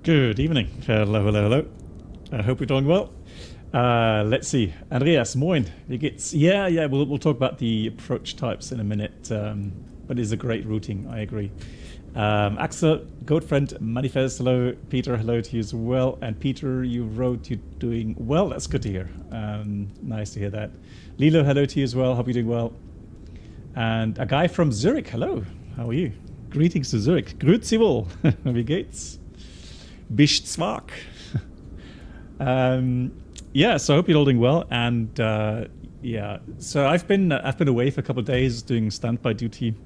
Good evening. Hello, hello, hello. I hope you're doing well. Let's see. Andreas, moin. Wie geht's? Yeah, we'll talk about the approach types in a minute. But it's a great routing, I agree. Axel, Goat Friend, Manifest, hello. Peter, hello to you as well. And Peter, you wrote you're doing well. That's good to hear. Nice to hear that. Lilo, hello to you as well. Hope you're doing well. And a guy from Zurich, hello. How are you? Greetings to Zurich. Grüezi wohl. Wie geht's? Bist zwak. Yeah, so I hope you're all doing well. And yeah, so I've been away for a couple of days doing standby duty,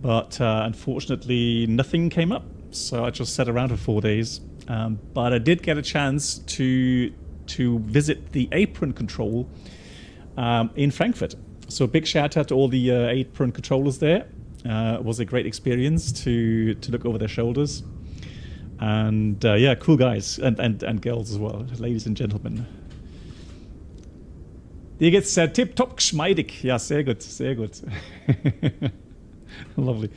but unfortunately nothing came up. So I just sat around for 4 days. But I did get a chance to visit the apron control in Frankfurt. So a big shout out to all the apron controllers there. It was a great experience to look over their shoulders. And yeah, cool guys and girls as well, ladies and gentlemen. Dir geht's tip-top geschmeidig. Ja, sehr gut, sehr gut. Lovely.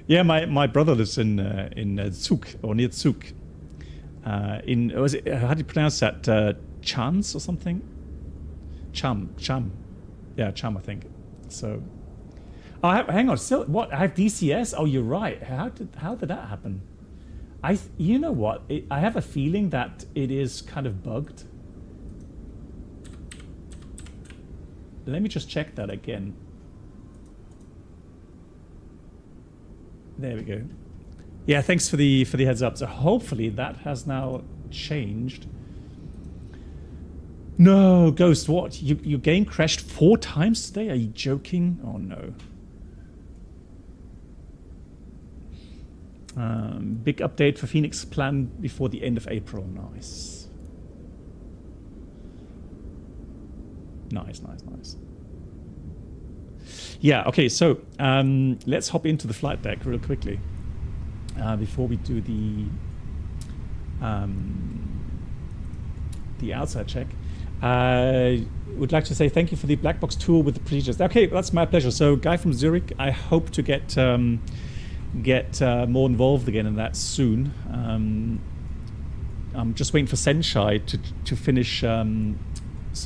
Yeah, my brother lives in Zug, or near Zug. How do you pronounce that? Chans or something? Cham. Yeah, Cham, I think. So, hang on. Still, what? I have DCS. Oh, you're right. How did that happen? You know what? I have a feeling that it is kind of bugged. Let me just check that again. There we go. Yeah, thanks for the heads up. So hopefully that has now changed. No, Ghost, what? Your game crashed 4 times today? Are you joking? Oh no. Big update for FENIX planned before the end of April. Nice. Nice. Yeah, okay, so let's hop into the flight deck real quickly before we do the outside check. I would like to say thank you for the black box tour with the procedures. Okay, that's my pleasure. So, guy from Zurich, I hope to get more involved again in that soon. I'm just waiting for Senshai to finish some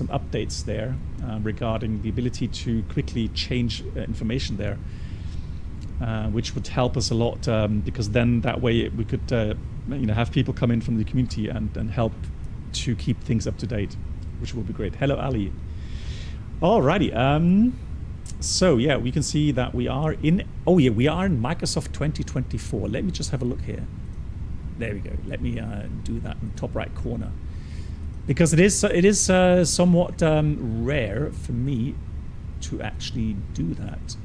updates there regarding the ability to quickly change information there, which would help us a lot because then that way we could have people come in from the community and help to keep things up to date, which will be great. Hello, Ali. Alrighty. So yeah, we can see that we are in. Oh yeah, we are in Microsoft 2024. Let me just have a look here. There we go. Let me do that in the top right corner, because it is somewhat rare for me to actually do that.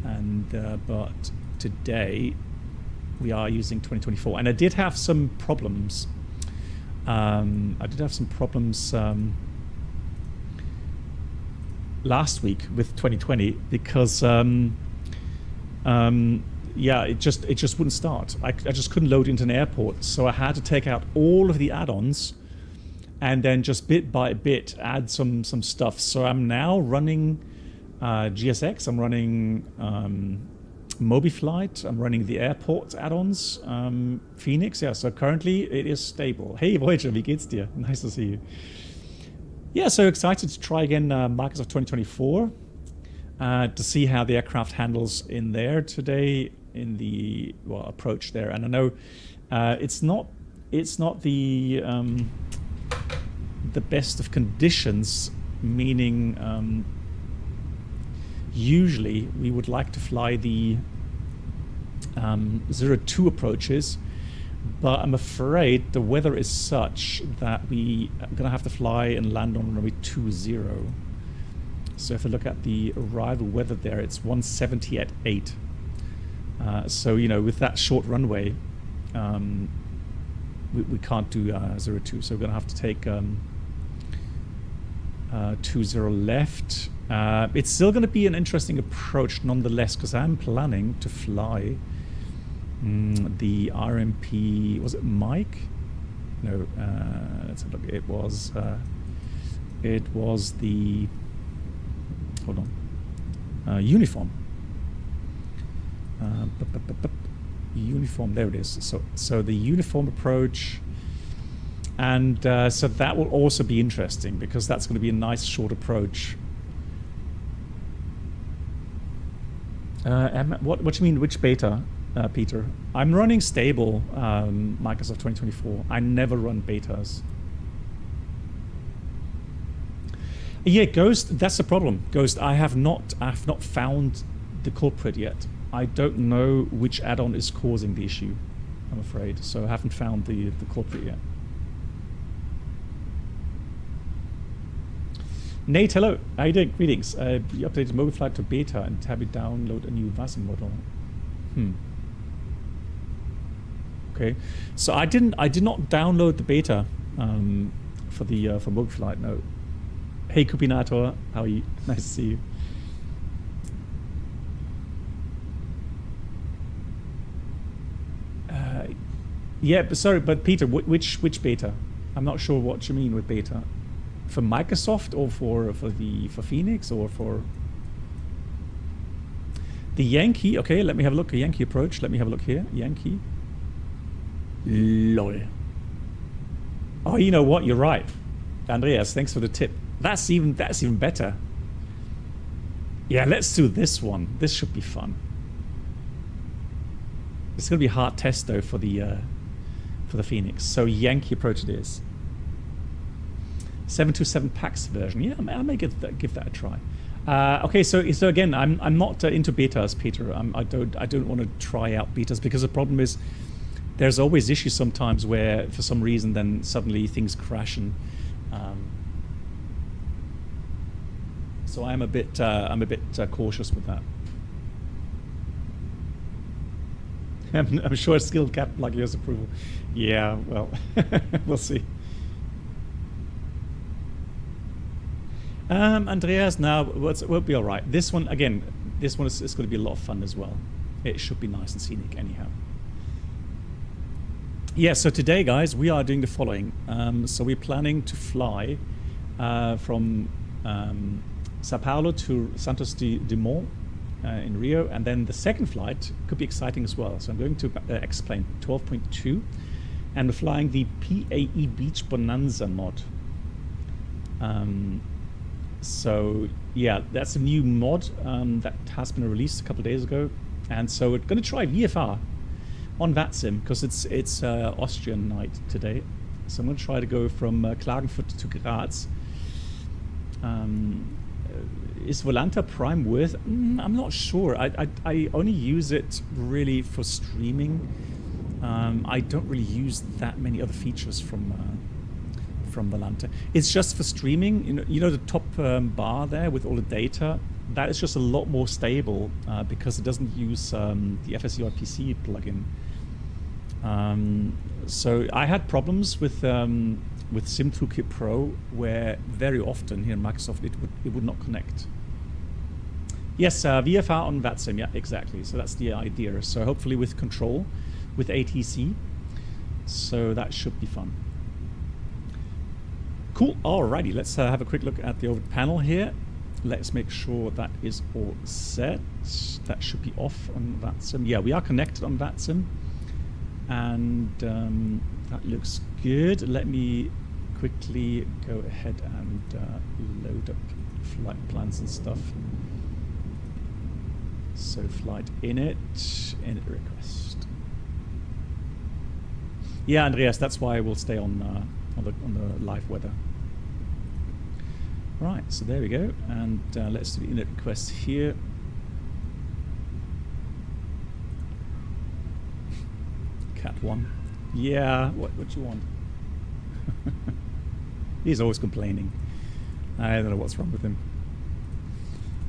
And but today we are using 2024, and I did have some problems. Last week with 2020 because yeah, it just wouldn't start. I just couldn't load into an airport, so I had to take out all of the add-ons and then just bit by bit add some stuff. So I'm now running GSX, I'm running MobiFlight, I'm running the airport add-ons, FENIX. Yeah, so currently it is stable. Hey Voyager, wie geht's dir? Nice to see you. Yeah, so excited to try again Microsoft 2024 to see how the aircraft handles in there today in the approach there. And I know it's not the best of conditions, meaning usually we would like to fly the 02 approaches. But I'm afraid the weather is such that we are going to have to fly and land on runway 20. So if I look at the arrival weather there, it's 170 at 8. So, with that short runway, we can't do 02. So we're going to have to take 20 left. It's still going to be an interesting approach nonetheless, because I'm planning to fly the RMP, was it Mike? No, let's have a look. It was the, hold on, uniform. Uniform, there it is. So the uniform approach, and so that will also be interesting because that's going to be a nice short approach. What do you mean, which beta, Peter? I'm running stable Microsoft 2024. I never run betas. Yeah, Ghost, that's the problem. Ghost, I have not found the culprit yet. I don't know which add-on is causing the issue, I'm afraid. So I haven't found the culprit yet. Nate, hello. How you doing? Greetings. You updated mobile flight to beta and have you download a new VATSIM model. Okay. So I did not download the beta for mobile flight. No. Hey, Kupinator. How are you? Nice to see you. Yeah, but sorry, but Peter, which beta? I'm not sure what you mean with beta. For Microsoft or for FENIX or for the Yankee? Okay, let me have a look. A Yankee approach. Let me have a look here. Yankee. Lol. Oh, you know what? You're right, Andreas. Thanks for the tip. That's even better. Yeah, let's do this one. This should be fun. It's gonna be a hard test though for the FENIX. So Yankee approach it is. 727 PAX version. Yeah, I may give that a try. Okay, so again, I'm not into betas, Peter. I don't want to try out betas because the problem is there's always issues sometimes where for some reason then suddenly things crash and so I'm a bit cautious with that. I'm sure a skilled captain like yours approval. Yeah, well, we'll see. Andreas, now we'll be all right. This one again. This one is going to be a lot of fun as well. It should be nice and scenic, anyhow. Yeah. So today, guys, we are doing the following. So we're planning to fly from Sao Paulo to Santos de Dumont in Rio, and then the second flight could be exciting as well. So I'm going to explain 12.2, and we're flying the PAE Beach Bonanza mod. So yeah, that's a new mod that has been released a couple of days ago, and so we're going to try VFR on VATSIM because it's Austrian night today. So I'm going to try to go from Klagenfurt to Graz. Is Volanta Prime worth? I'm not sure. I only use it really for streaming. I don't really use that many other features from Volanta. It's just for streaming. You know the top bar there with all the data. That is just a lot more stable because it doesn't use the FSUIPC plugin. So I had problems with SimToolkit Pro where very often here in Microsoft it would not connect. Yes, VFR on VATSIM. Yeah, exactly. So that's the idea. So hopefully with control, with ATC. So that should be fun. Cool. Alrighty, let's have a quick look at the overhead panel here. Let's make sure that is all set. That should be off on VATSIM. Yeah, we are connected on VATSIM, and that looks good. Let me quickly go ahead and load up flight plans and stuff. So flight init request. Yeah, Andreas, that's why we'll stay on the live weather. Right, so there we go, and let's do the init request here. Cat 1. Yeah, what do you want? He's always complaining. I don't know what's wrong with him.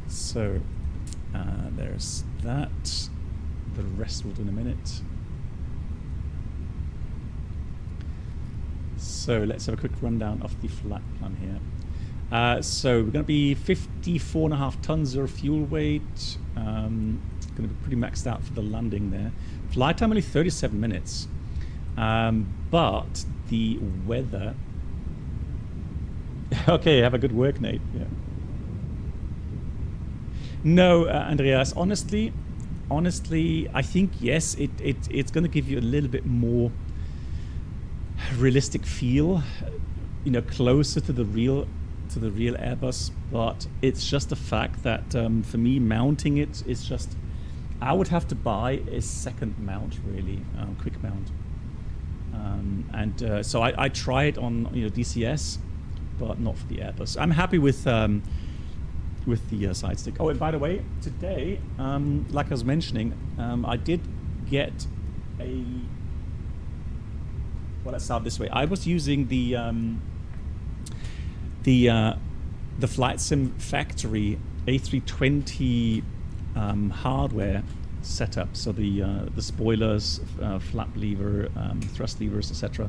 So there's that. The rest we'll do in a minute. So let's have a quick rundown of the flight plan here. So we're going to be 54.5 tons zero fuel weight. Going to be pretty maxed out for the landing there. Flight time only 37 minutes. But the weather. Okay, have a good work, Nate. Yeah. No, Andreas. Honestly, honestly, I think yes, it's going to give you a little bit more realistic feel, you know, closer to the real Airbus. But it's just the fact that for me, mounting it is just, I would have to buy a second mount, really, quick mount. So I try it on, you know, DCS, but not for the Airbus. I'm happy with the side stick. Oh, and by the way, today, like I was mentioning, I did get a. Well, let's start this way. I was using the Flight Sim Factory A320 hardware setup. So the spoilers, flap lever, thrust levers, etc.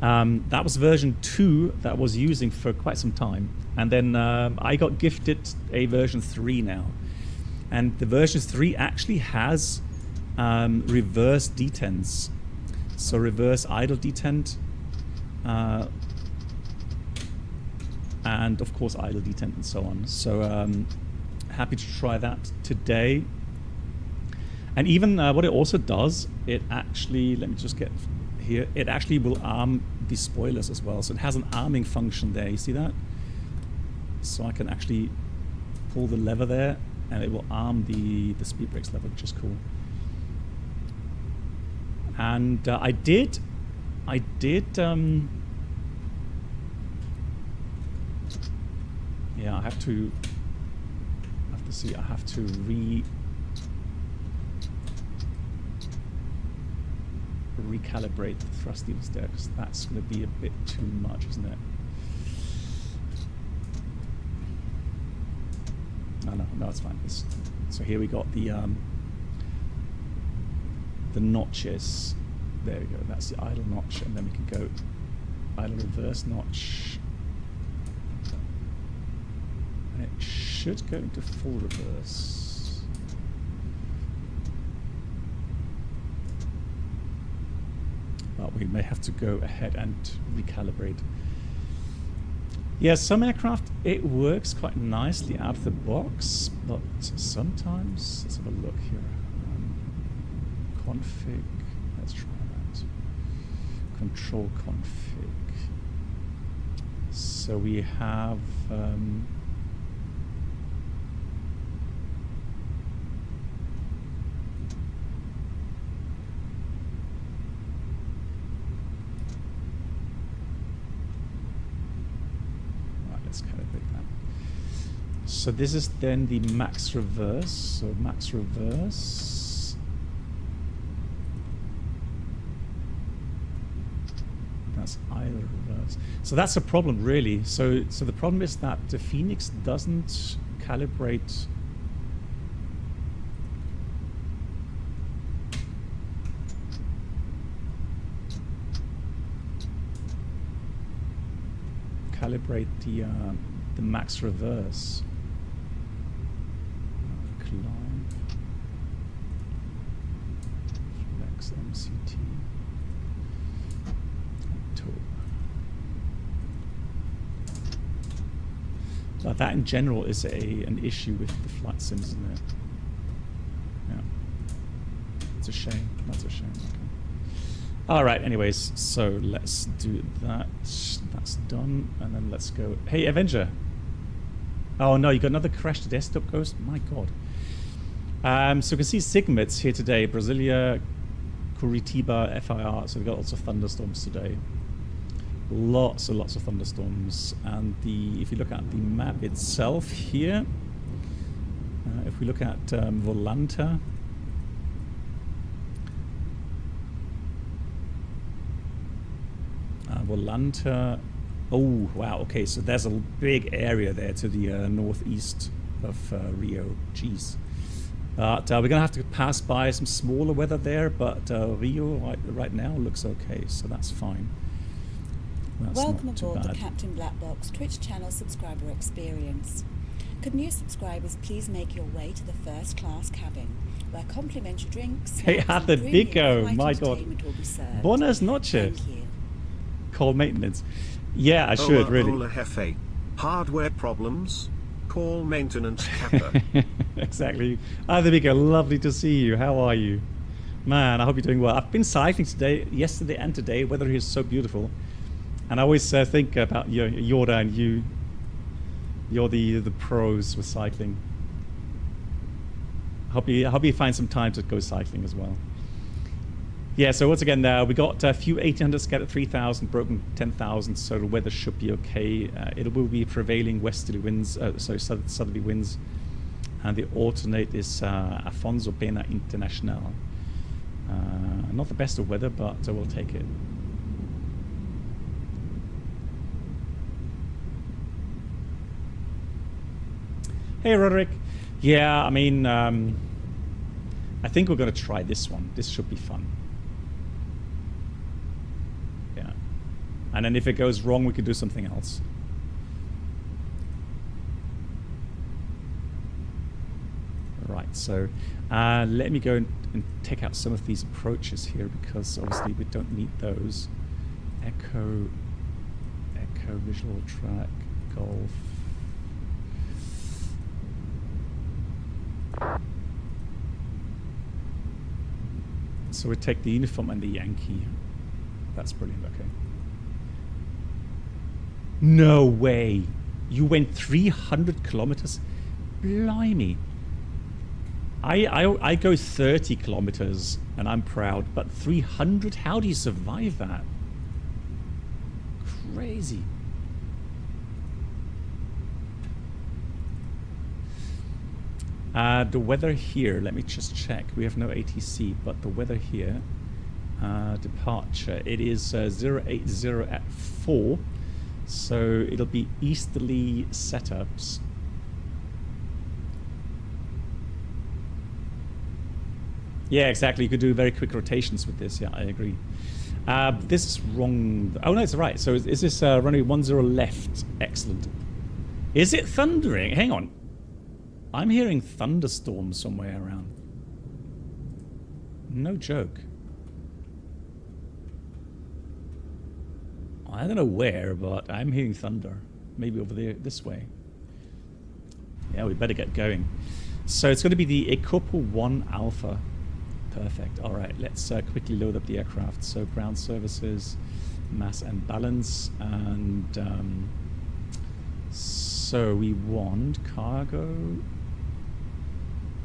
That was version 2 that I was using for quite some time, and then I got gifted a version 3 now, and the version 3 actually has reverse detents, so reverse idle detent, and of course idle detent and so on. So happy to try that today. And even what it also does, it actually, let me just get here, it actually will arm the spoilers as well. So it has an arming function there, you see that? So I can actually pull the lever there and it will arm the speed brakes lever, which is cool. And I did yeah, I have to see, I have to recalibrate the thrust levers there, because that's going to be a bit too much, isn't it? No, it's fine. So here we got the notches. There we go. That's the idle notch, and then we can go idle reverse notch, and it should go into full reverse. But we may have to go ahead and recalibrate. Yeah, some aircraft, it works quite nicely out of the box, but sometimes, let's have a look here. Config, let's try that. Control config. So we have so this is then the max reverse. So max reverse. That's idle reverse. So that's a problem, really. So the problem is that the FENIX doesn't calibrate the max reverse. Climb. Flex MCT. But that in general is an issue with the flight sims, isn't it? Yeah. It's a shame. That's a shame. Okay. All right. Anyways, so let's do that. That's done, and then let's go. Hey, Avenger. Oh no, you got another crashed desktop ghost. My God. So you can see Sigmets here today. Brasilia, Curitiba, FIR. So we've got lots of thunderstorms today. Lots and lots of thunderstorms. And if you look at the map itself here, if we look at Volanta, oh wow, okay, so there's a big area there to the northeast of Rio. Jeez. But we're gonna have to pass by some smaller weather there, but Rio right now looks okay, so that's fine. That's Welcome aboard the Captain Black Box Twitch channel subscriber experience. Could new subscribers please make your way to the first class cabin, where complimentary drinks, hey, at the Bico, my God. Buenas noches. Thank you. Call maintenance. Yeah, I should, really. Hola, Jefe. Hardware problems? call maintenance capper. Exactly. Ah, there we go. Lovely to see you. How are you? Man, I hope you're doing well. I've been cycling today, yesterday and today. Weather here is so beautiful. And I always think about Yorda and you. You're the pros with cycling. Hope you find some time to go cycling as well. Yeah, so once again, we got a few 1800 scattered 3000, broken 10,000, so the weather should be okay. It will be prevailing westerly winds, southerly winds, and the alternate is Afonso Pena International. Not the best of weather, but we'll take it. Hey, Roderick. Yeah, I mean, I think we're going to try this one. This should be fun. Yeah. And then if it goes wrong, we could do something else. Right, so let me go and take out some of these approaches here, because obviously we don't need those. Echo, visual track, golf. So we take the uniform and the Yankee. That's brilliant, okay. No way. You went 300 kilometers? Blimey. I go 30 kilometers and I'm proud, but 300? How do you survive that? Crazy. The weather here, let me just check. We have no ATC, but the weather here, departure, it is 080 at 4, so it'll be easterly setups. Yeah, exactly. You could do very quick rotations with this. Yeah, I agree. This is wrong. Oh, no, it's right. So is this runway 10 left? Excellent. Is it thundering? Hang on. I'm hearing thunderstorms somewhere around. No joke. I don't know where, but I'm hearing thunder. Maybe over there, this way. Yeah, we better get going. So it's going to be the Ecopo 1 Alpha. Perfect. All right, let's quickly load up the aircraft. So ground services, mass and balance, and so we want cargo.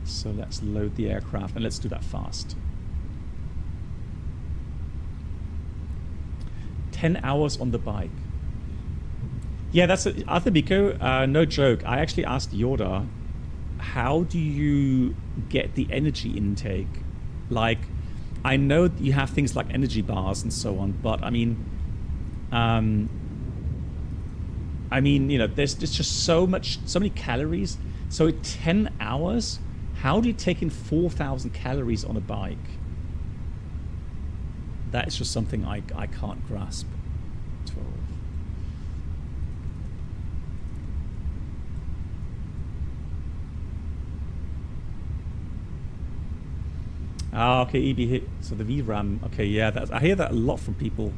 So let's load the aircraft, and let's do that fast. 10 hours on the bike. Yeah, that's it. Arthur Biko, no joke. I actually asked Yoda, how do you get the energy intake? Like, I know you have things like energy bars and so on, but I mean, you know, there's just so many calories. So 10 hours, how do you take in 4,000 calories on a bike? That is just something I can't grasp. 12. Ah, okay, EB hit. So the VRAM. Okay, yeah, I hear that a lot from people.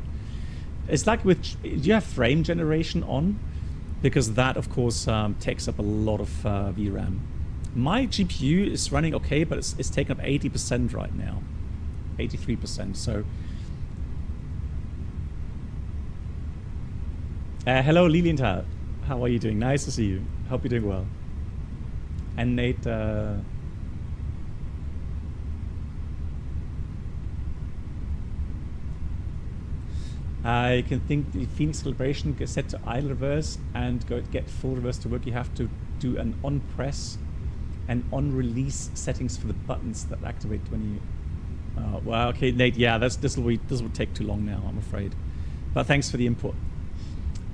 It's like with, do you have frame generation on? Because that, of course, takes up a lot of VRAM. My GPU is running okay, but it's taken up 80% right now. 83%, so. Hello, Lilienthal. How are you doing? Nice to see you. Hope you're doing well. And Nate, I can think the FENIX calibration gets set to idle reverse and get full reverse to work. You have to do an on press and on release settings for the buttons that activate when you. Well, okay, Nate. Yeah, this will take too long now, I'm afraid. But thanks for the input.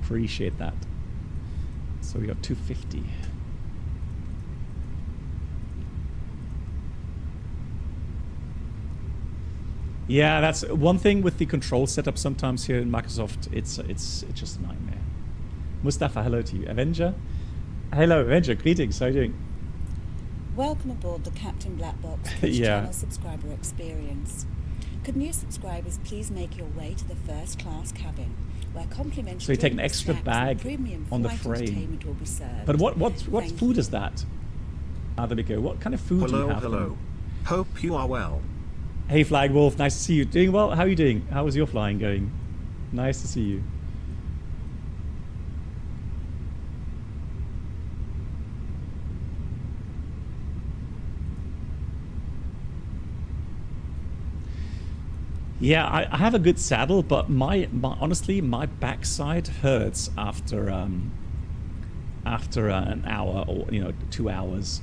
Appreciate that. So we got 250. Yeah, that's one thing with the control setup sometimes here in Microsoft. It's just a nightmare. Mustafa, hello to you. Avenger, hello Avenger. Greetings. How are you doing? Welcome aboard the Captain Black Box Twitch Yeah. channel subscriber experience. Could new subscribers please make your way to the first class cabin, where complimentary So you take an drinks, extra snacks, bag and premium on the flight frame. entertainment will be served. But what Thank food you. is that? Ah, there we go. What kind of food do you Hello, have? hello. Hope you are well. Hey Flag Wolf, nice to see you. Doing well? How are you doing? How was your flying going? Nice to see you. Yeah, I have a good saddle, but my honestly my backside hurts after an hour or 2 hours.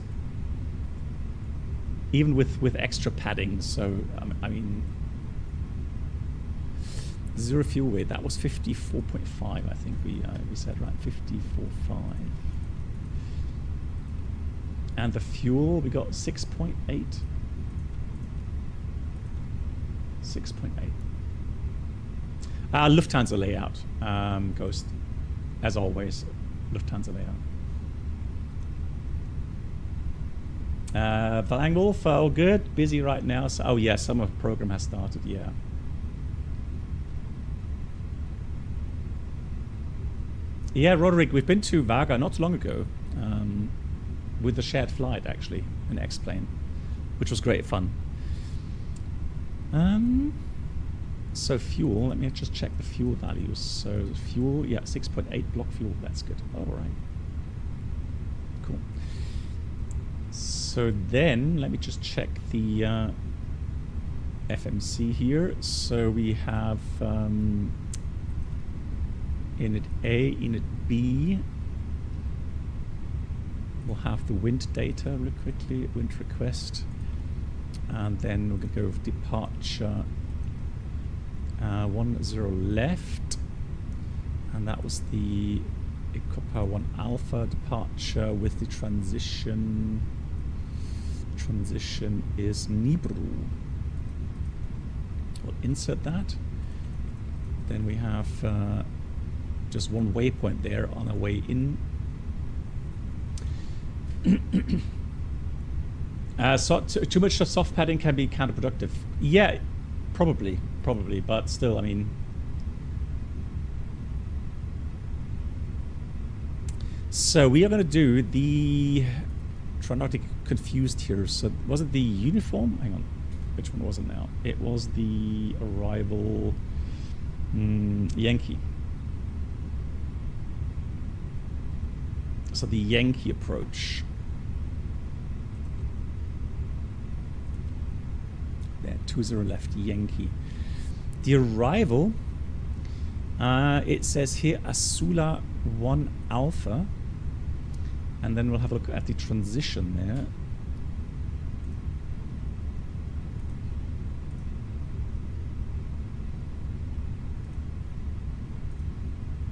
Even with extra padding, so I mean, zero fuel weight. That was 54.5. I think we said, right, 54.5. And the fuel we got 6.8. 6.8. Lufthansa layout, Ghost, as always. Lufthansa layout. Valangolf, all good. Busy right now. So, oh yeah, summer program has started. Yeah. Yeah, Roderick, we've been to Vaga not too long ago, with the shared flight actually, an X-plane, which was great fun. So fuel. Let me just check the fuel values. So fuel, yeah, 6.8 block fuel. That's good. All right. Cool. So then, let me just check the FMC here. So we have init A, init B. We'll have the wind data real quickly, wind request. And then we're going to go with departure 10 left. And that was the Copa 1 Alpha departure with the transition. Transition is Nibru. We'll insert that. Then we have just one waypoint there on our way in. So too much soft padding can be counterproductive. Yeah, probably, but still, I mean. So we are going to do the. Try not to get confused here. So was it the uniform? Hang on, which one was it now? It was the arrival Yankee. So the Yankee approach. There, 20 left, Yankee. The arrival, it says here Asula 1 Alpha. And then we'll have a look at the transition there.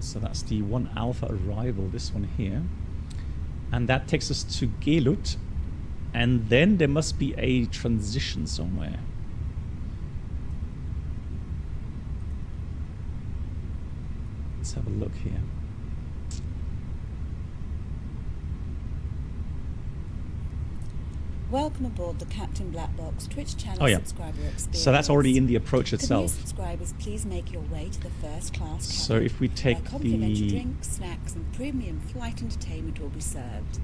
So that's the 1 Alpha arrival, this one here. And that takes us to Gelut. And then there must be a transition somewhere. Let's have a look here. Welcome aboard the Captain Black Box Twitch channel subscriber experience. So that's already in the approach itself. Could new subscribers please make your way to the first class cabin? So if we take complimentary drinks, snacks, and premium flight entertainment will be served.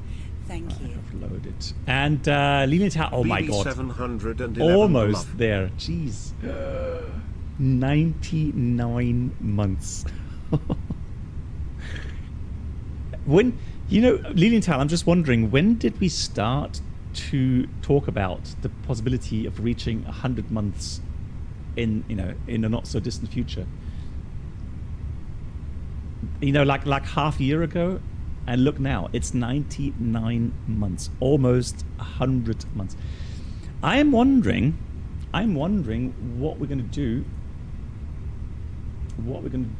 Thank you. I've loaded. And Lilienthal, oh my god. B711 Almost there. Jeez. 99 months. When, Lilienthal, I'm just wondering, when did we start to talk about the possibility of reaching 100 months in a not so distant future? Like half a year ago, and look now, it's 99 months, almost 100 months. I'm wondering what we're going to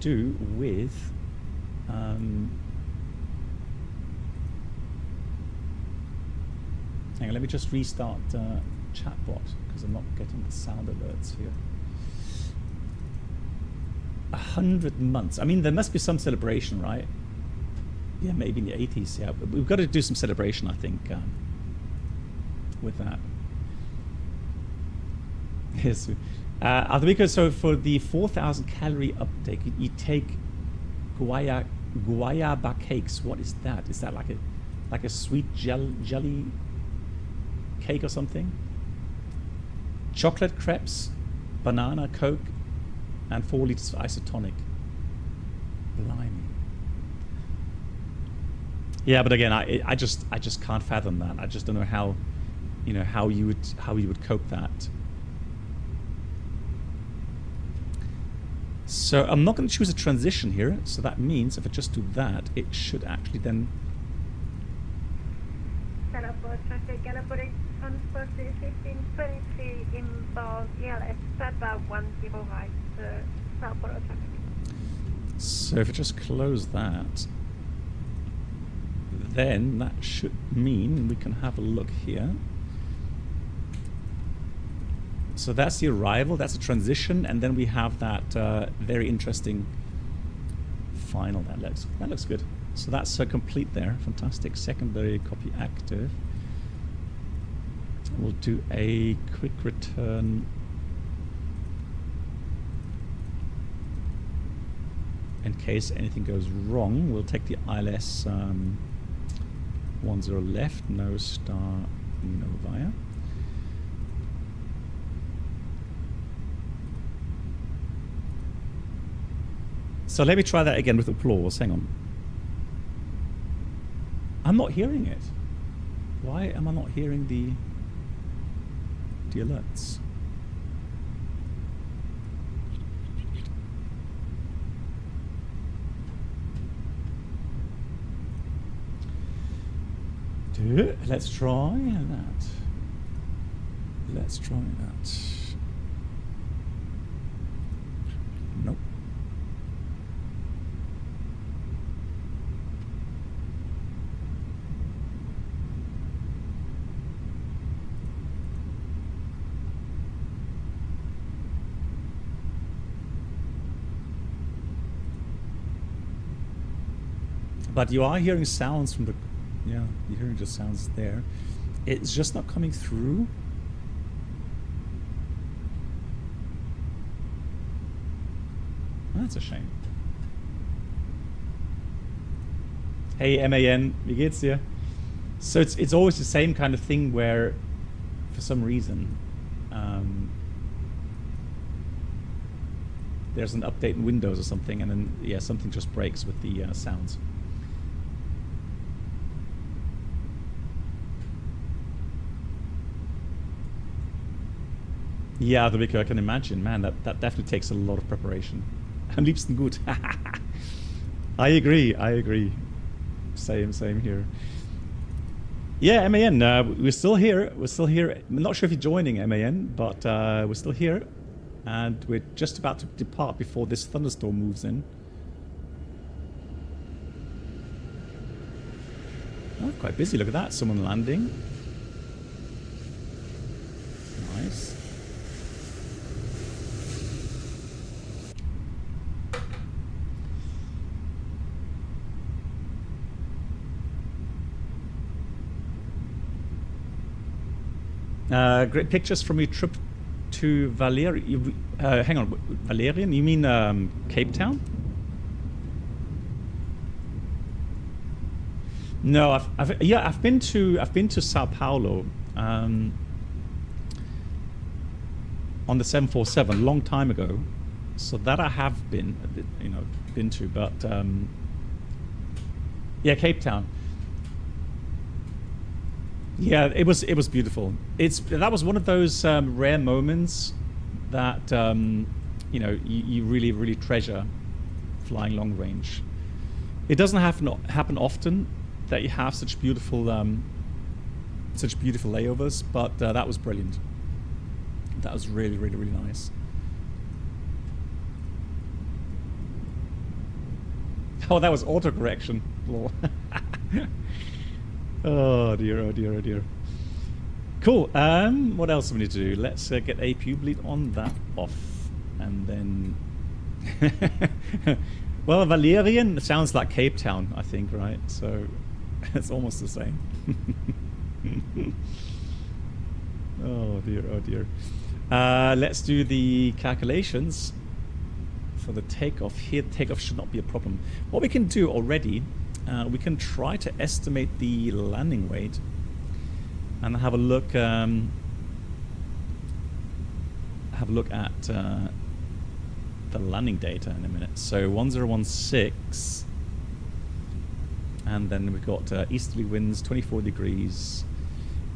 do with hang on, let me just restart chatbot because I'm not getting the sound alerts here. 100 months. I mean, there must be some celebration, right? Yeah, maybe in the 80s. Yeah, but we've got to do some celebration, I think, with that. Yes, Altamiko, so for the 4,000 calorie uptake, you take guayaba cakes. What is that? Is that like a sweet jelly cake or something? Chocolate crepes, banana, Coke, and 4 liters of isotonic. Blimey. Yeah, but again, I just can't fathom that. I just don't know how, you know, how you would cope that. So I'm not going to choose a transition here. So that means if I just do that, it should actually then. Calibrate transfer 1523 inbound ELS shutdown 10 right Southport traffic. So if I just close that, then that should mean we can have a look here. So that's the arrival, that's a transition, and then we have that very interesting final. That looks good. So that's complete there. Fantastic. Secondary copy active. We'll do a quick return. In case anything goes wrong, we'll take the ILS 10 left, no star, no via. So let me try that again with applause. Hang on. I'm not hearing it. Why am I not hearing the alerts? Let's try that. Let's try that. Nope. But you are hearing sounds from the... Yeah, you're hearing just sounds there. It's just not coming through. That's a shame. Hey MAN, wie geht's dir? So it's always the same kind of thing where, for some reason, there's an update in Windows or something, and then yeah, something just breaks with the sounds. Yeah, the Vicar, I can imagine. Man, that definitely takes a lot of preparation. Am liebsten gut. I agree. Same here. Yeah, MAN, we're still here. I'm not sure if you're joining MAN, but we're still here. And we're just about to depart before this thunderstorm moves in. Oh, quite busy, look at that. Someone landing. Nice. Great pictures from your trip to Valerian. Hang on, Valerian? You mean Cape Town? No, I've been to Sao Paulo on the 747 a long time ago. So that I have been to, but yeah, Cape Town. Yeah, it was beautiful. That was one of those rare moments that you really treasure flying long range. It doesn't happen often that you have such beautiful layovers, but that was brilliant. That was really nice. Oh, that was autocorrection. Oh dear. Cool. What else do we need to do? Let's get a bleed on that off, and then. Well, Valerian sounds like Cape Town, I think, right? So it's almost the same. Oh dear. Let's do the calculations for the takeoff. Here, the takeoff should not be a problem. What we can do already, we can try to estimate the landing weight and have a look. Have a look at the landing data in a minute. So 1016, and then we've got easterly winds, 24 degrees,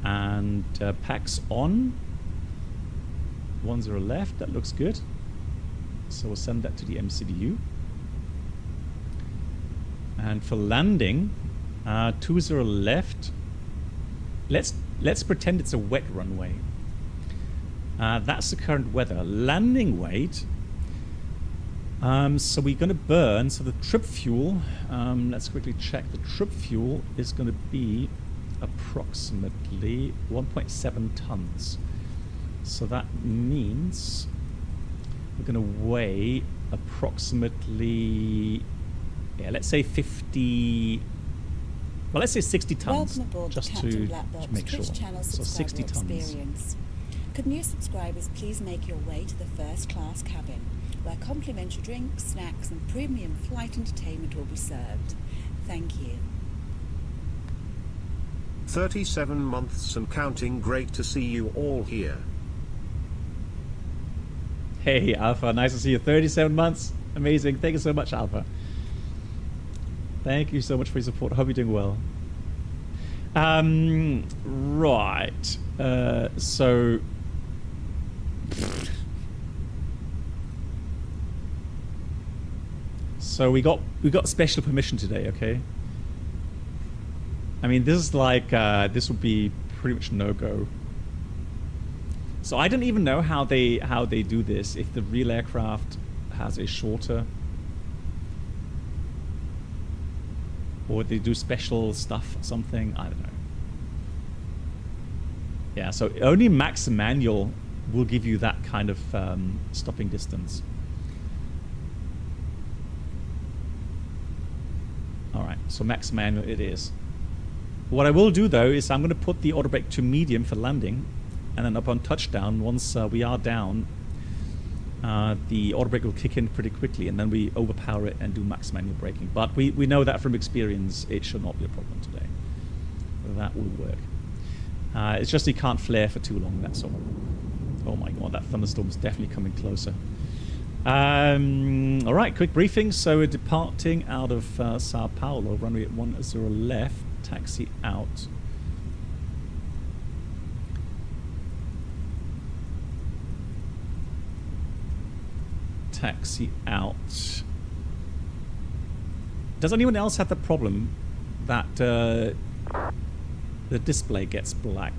and PAX on. 10 left, that looks good. So we'll send that to the MCDU. And for landing, 20 left. Let's pretend it's a wet runway. That's the current weather. Landing weight. So we're going to burn. So the trip fuel. Let's quickly check. The trip fuel is going to be approximately 1.7 tons. So that means we're going to weigh approximately, yeah, let's say 50, well, let's say 60 tons. Welcome aboard just the Captain to Black Box make sure. Twitch channel So 60 subscriber tons. experience. Could new subscribers please make your way to the first class cabin, where complimentary drinks, snacks and premium flight entertainment will be served. Thank you. 37 months and counting. Great to see you all here. Hey, Alpha, nice to see you. 37 months. Amazing. Thank you so much, Alpha. Thank you so much for your support. I hope you're doing well. Right. So... So we got special permission today, okay? I mean, this is like, this would be pretty much no-go. So I don't even know how they do this, if the real aircraft has a shorter, or they do special stuff or something, I don't know. Yeah, so only max manual will give you that kind of stopping distance. Alright, so max manual it is. What I will do though is I'm going to put the auto brake to medium for landing, and then upon touchdown, once we are down, the auto brake will kick in pretty quickly, and then we overpower it and do max manual braking. But we know that from experience it should not be a problem today. That will work. It's just you can't flare for too long, that's all. Oh my god, that thunderstorm is definitely coming closer. Alright, quick briefing. So we're departing out of Sao Paulo, runway at 10 left, taxi out. Taxi out. Does anyone else have the problem that the display gets black?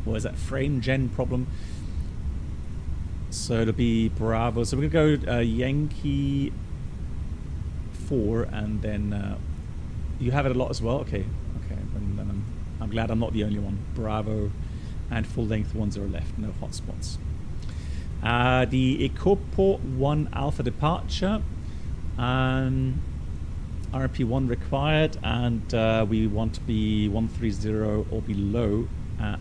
Or is that frame gen problem? So it'll be Bravo. So we're going to go Yankee 4, and then you have it a lot as well? Okay, okay. Then I'm glad I'm not the only one. Bravo and full length 10 left, no hotspots. The Ecopo 1 Alpha departure, RP1 required, and we want to be 130 or below at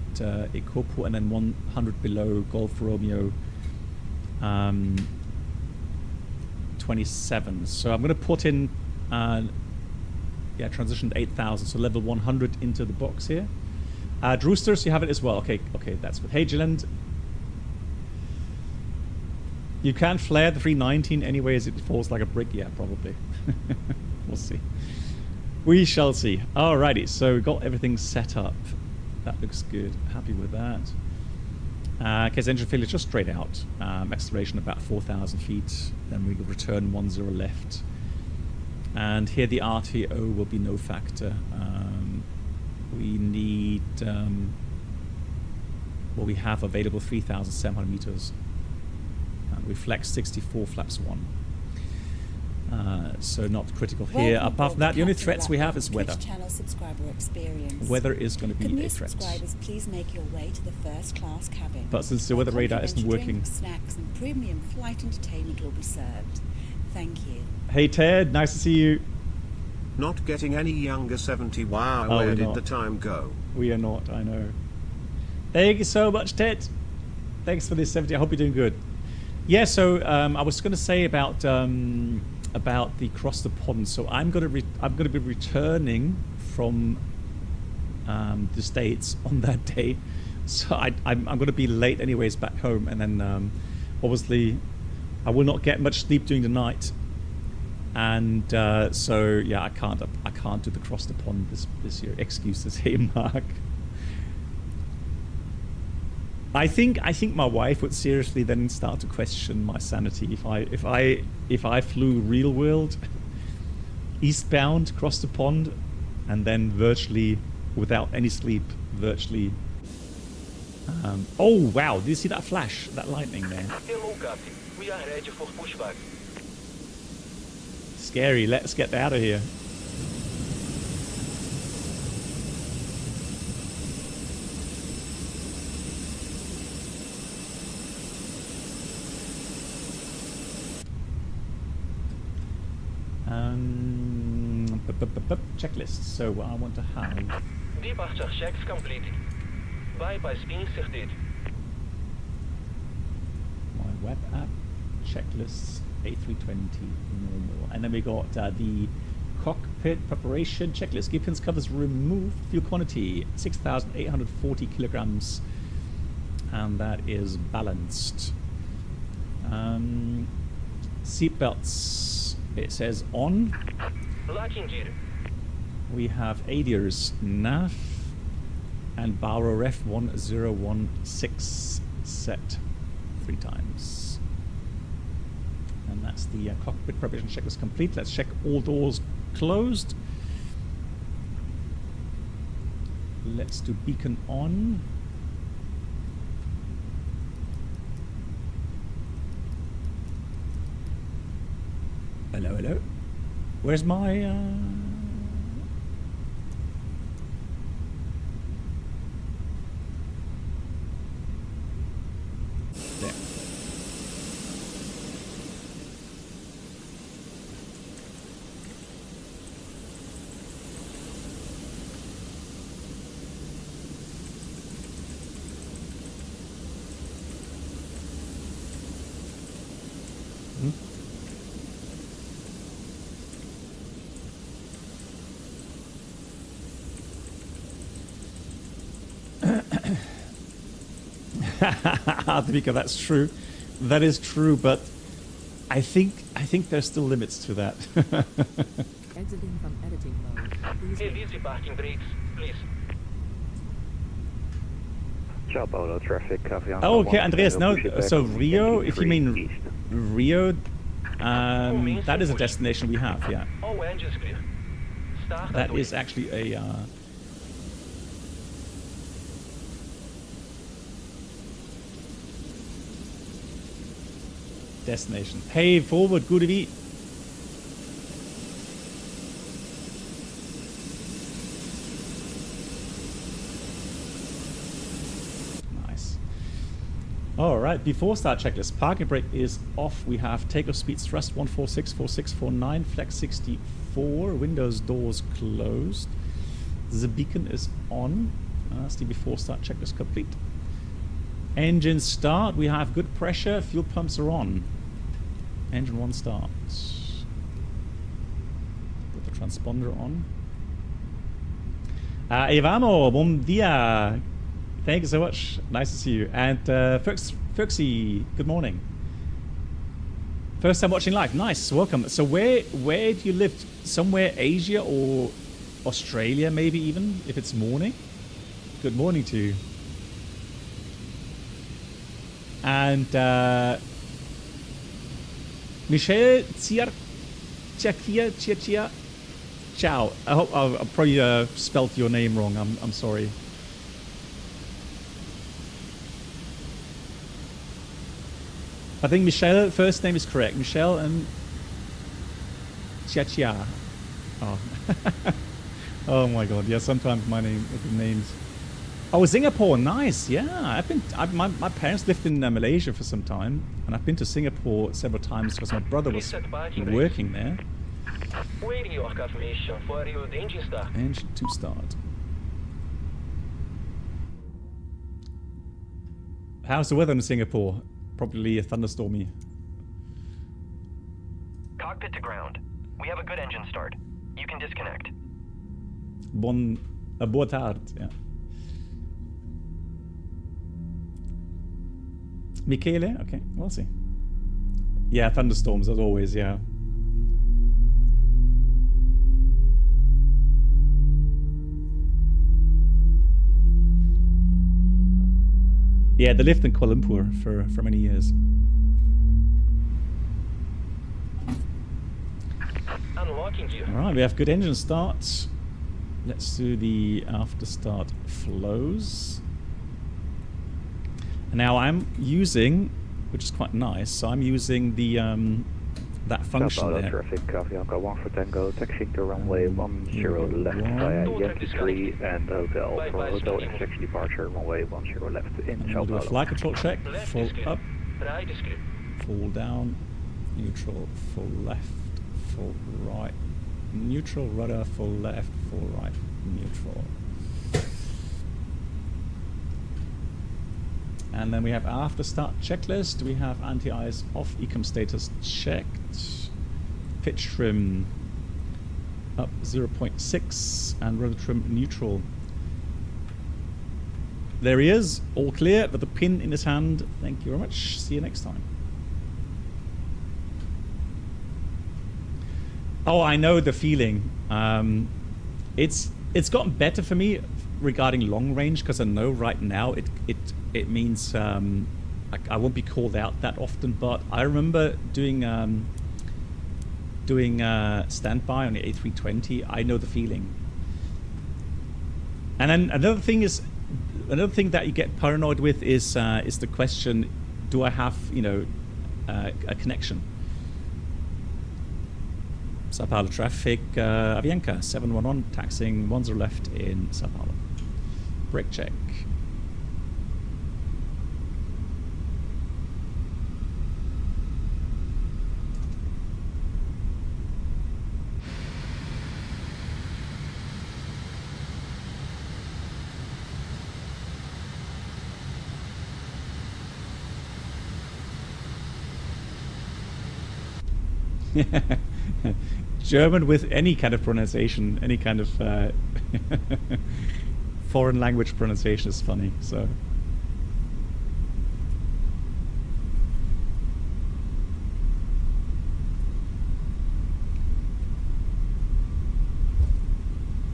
Ecopo, and then 100 below Golf Romeo 27. So I'm going to put in transition to 8,000, so level 100 into the box here. Drewsters, you have it as well. Okay, okay, that's good. Hey, Gilland. You can flare the 319 anyway as it falls like a brick. Yeah, probably. We'll see. We shall see. Alrighty, so we've got everything set up. That looks good. Happy with that. Case engine failure just straight out. Acceleration about 4,000 feet. Then we will return 10 left. And here the RTO will be no factor. We need, well, we have available 3,700 meters. And we flex 64 flaps 1. So not critical here. Apart from that, the only threats we have is weather. Channel subscriber experience. Weather is going to be a threat. Subscribers, please make your way to the first class cabin. But since the weather radar isn't working, drinks, snacks and premium flight entertainment will be served. Thank you. Hey Ted, nice to see you. Not getting any younger 70. Wow, Oh, where we're did not. the time go? We are not, I know. Thank you so much, Ted. Thanks for this 70. I hope you're doing good. Yeah, so I was going to say about the cross the pond. So I'm going to be returning from the States on that day. So I'm going to be late anyways back home, and then obviously I will not get much sleep during the night. And so yeah, I can't do the cross the pond this year. Excuses, hey Mark. I think my wife would seriously then start to question my sanity if I flew real world eastbound across the pond and then virtually without any sleep virtually. Oh wow! Did you see that flash, that lightning there? Hello, Captain. We are ready for pushback. Scary. Let's get out of here. Checklist. So I want to have Departure checks completed. Bypass inserted. my web app checklists, A320 normal, and then we got the cockpit preparation checklist. Gear pins covers removed. Fuel quantity 6,840 kilograms, and that is balanced. Seatbelts. It says on. Locking gear. We have ADIRS, NAV, and Bauer Ref 1016 set 3 times. And that's the cockpit preparation checklist complete. Let's check all doors closed. Let's do beacon on. Hello, hello. Where's my... There. Advika, that's true. That is true, but I think there's still limits to that. Exiting from editing mode. Please Release the parking brakes, please. Ciao Paulo, traffic coffee on. Oh, okay, Andreas. No, so Rio, if you mean Rio, that is a destination we have. Yeah, All engines clear. Start that and is actually a. Destination. Hey, forward, good to be. Nice. All right, before start checklist, parking brake is off. We have takeoff speed thrust 146, 4649, flex 64, windows, doors closed. The beacon is on. That's the before start checklist complete. Engine start, we have good pressure, fuel pumps are on. Engine 1 starts. Put the transponder on. Evamo, bom dia. Thank you so much. Nice to see you. And Fuxy, good morning. First time watching live. Nice, welcome. So where do you live? Somewhere Asia or Australia maybe even, if it's morning? Good morning to you. And Michelle Chia. Ciao. I hope I probably spelt your name wrong. I'm sorry. I think Michelle first name is correct. Michelle and Chia. Oh. Oh my God. Yeah. Sometimes my names. Oh, Singapore, nice. Yeah, my parents lived in Malaysia for some time, and I've been to Singapore several times because my brother was working there. Waiting your confirmation for your engine start. Engine to start. How's the weather in Singapore? Probably thunderstormy. Cockpit to ground. We have a good engine start. You can disconnect. Boa tarde, yeah. Michele? Okay, we'll see. Yeah, thunderstorms as always, yeah. Yeah, they lived in Kuala Lumpur for many years. Unlocking gear. Alright, we have good engine starts. Let's do the after start flows. And now I'm using, which is quite nice, so I'm using the that function Paulo there. traffic, Copy Uncle 1 for Tango, taxiing to runway 10 left via Yankee 3 and Hotel for Hotel intersection departure, runway 10 left in And Sao we'll do a Paulo. flight control check. Left Full is clear. up, Right is clear. full down, neutral, full left, full right, neutral, rudder, full left, full right, neutral. And then we have after start checklist. We have anti-ice off, ecom status checked, pitch trim up 0.6 and rudder trim neutral. There he is, all clear with the pin in his hand. Thank you very much. See you next time. Oh, I know the feeling. It's gotten better for me regarding long range because I know right now it means I won't be called out that often. But I remember doing standby on the A320. I know the feeling. And then another thing that you get paranoid with is the question: do I have a connection? Sao Paulo traffic, Avianca 711 taxiing 10 left in Sao Paulo. Brake check. German with any kind of pronunciation, any kind of foreign language pronunciation is funny. So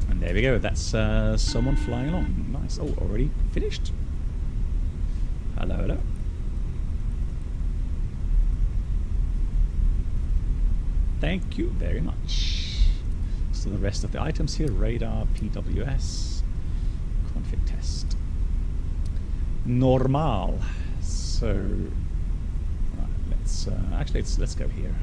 and there we go. That's someone flying along. Nice. Oh, already finished. Hello, hello. Thank you very much. So the rest of the items here: radar, PWS, config test, normal. So right, let's actually let's go here.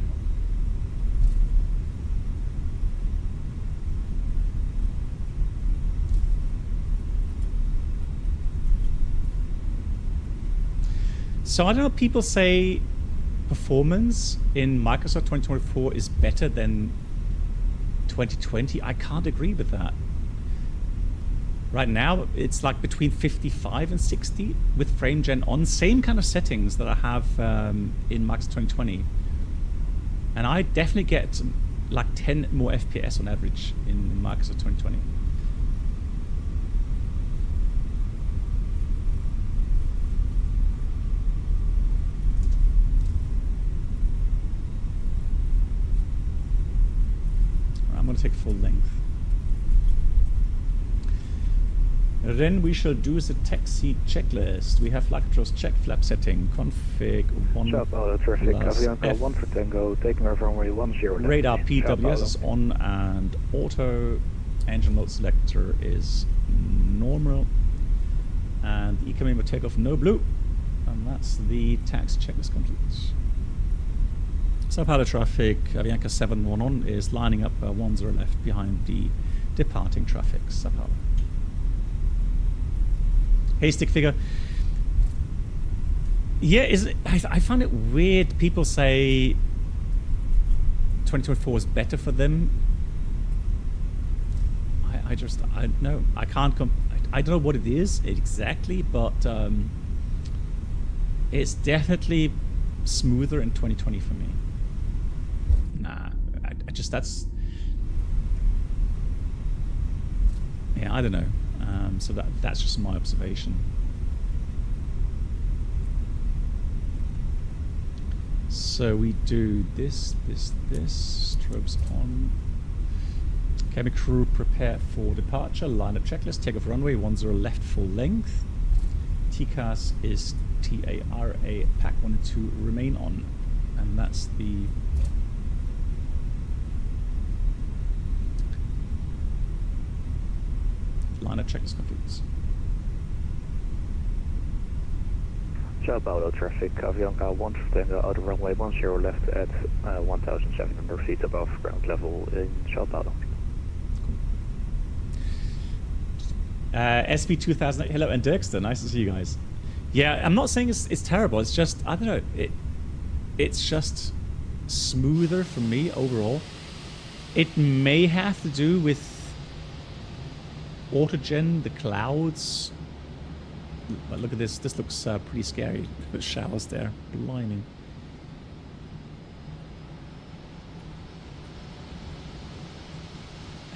So I don't know. People say performance in Microsoft 2024 is better than 2020. I can't agree with that. Right now, it's like between 55 and 60 with frame gen on, same kind of settings that I have in Microsoft 2020. And I definitely get like 10 more FPS on average in Microsoft 2020. I'm going to take full length. Then we shall do the taxi checklist. We have flight controls check, flap setting, config 1 Sao Paulo traffic, plus Avianca F. 1 for Tango, taking off runway 10 left. Radar Sao PWS Paulo. is on and auto. Engine mode selector is normal. And incoming with takeoff no blue. And that's the taxi checklist complete. Sao Paulo traffic, Avianca 711 is lining up 10 left behind the departing traffic, Sao Paulo. Hey, stick figure. Yeah, I find it weird. People say 2024 is better for them. I don't know. I don't know what it is exactly, but it's definitely smoother in 2020 for me. Nah, I just, that's, yeah, I don't know. So that's just my observation. So we do this, strobes on. Cabin crew prepare for departure, line up checklist, take off runway 10 left full length. TCAS is TARA, pack 1 and 2 remain on. And that's the line up checklist completes. Ciao Paulo, traffic, Avianca 1 Tango out of runway 10 left at 1,700 feet above ground level in Ciao Paulo. SB2000, hello, and Dexter, nice to see you guys. Yeah, I'm not saying it's terrible, it's just, I don't know, it's just smoother for me overall. It may have to do with autogen, the clouds. But look at this, this looks pretty scary. The showers there, blimey.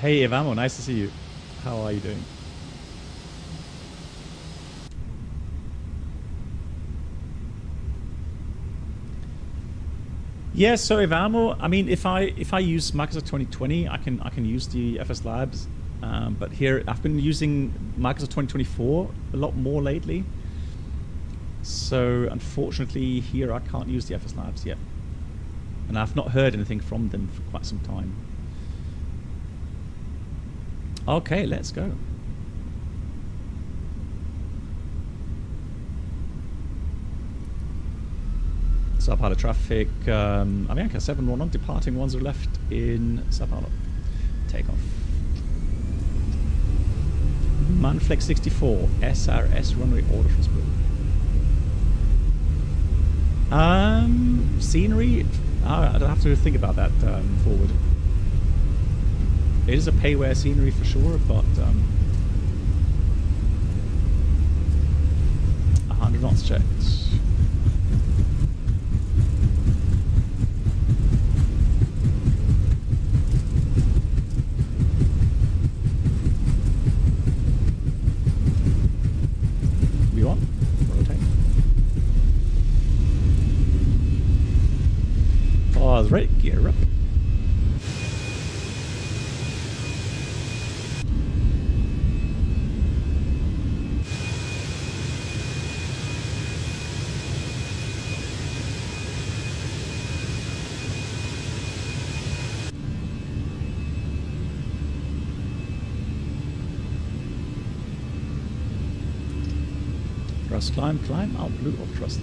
Hey Evamo, nice to see you. How are you doing? Yeah, so Evamo, I mean, if I use Microsoft 2020, I can use the FS Labs. But here, I've been using Microsoft 2024 a lot more lately. So unfortunately, here I can't use the FS Labs yet. And I've not heard anything from them for quite some time. Okay, let's go. Sao Paulo traffic, Avianca 711 departing 10 left in Sao Paulo. Takeoff. Manflex 64, SRS runway order for split. Scenery, I'd have to think about that forward. It is a payware scenery for sure, but 100 knots checked. Right, gear up. Thrust climb, out blue off thrust.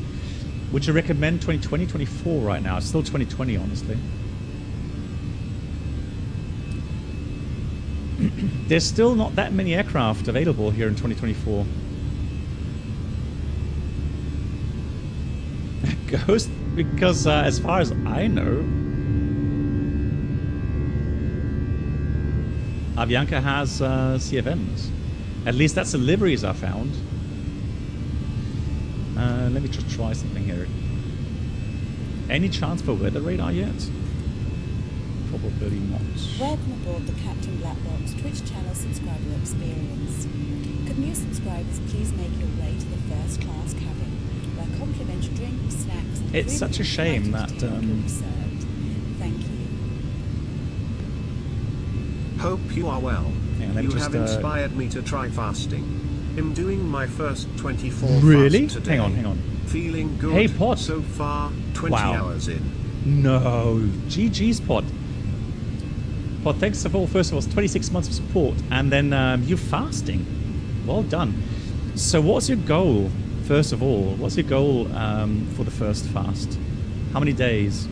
Would you recommend 2020, 24 right now? It's still 2020, honestly. There's still not that many aircraft available here in 2024. Ghost, because as far as I know, Avianca has CFMs. At least that's the liveries I found. Let me just try something here. Any chance for weather radar yet? Probably not. Welcome aboard the Captain Black Box Twitch channel subscriber experience. Could new subscribers please make your way to the first class cabin, where complimentary drinks, snacks, and it's such a shame that will be served. Thank you. Hope you are well. Yeah, you have inspired me to try fasting. I'm doing my first 24 really? fast today. Hang on. Feeling good. Hey, Pod. So far, 20 hours in. No. GG's, Pod. Pod, thanks for all, first of all, 26 months of support. And then you're fasting. Well done. So what's your goal, first of all? What's your goal for the first fast? How many days?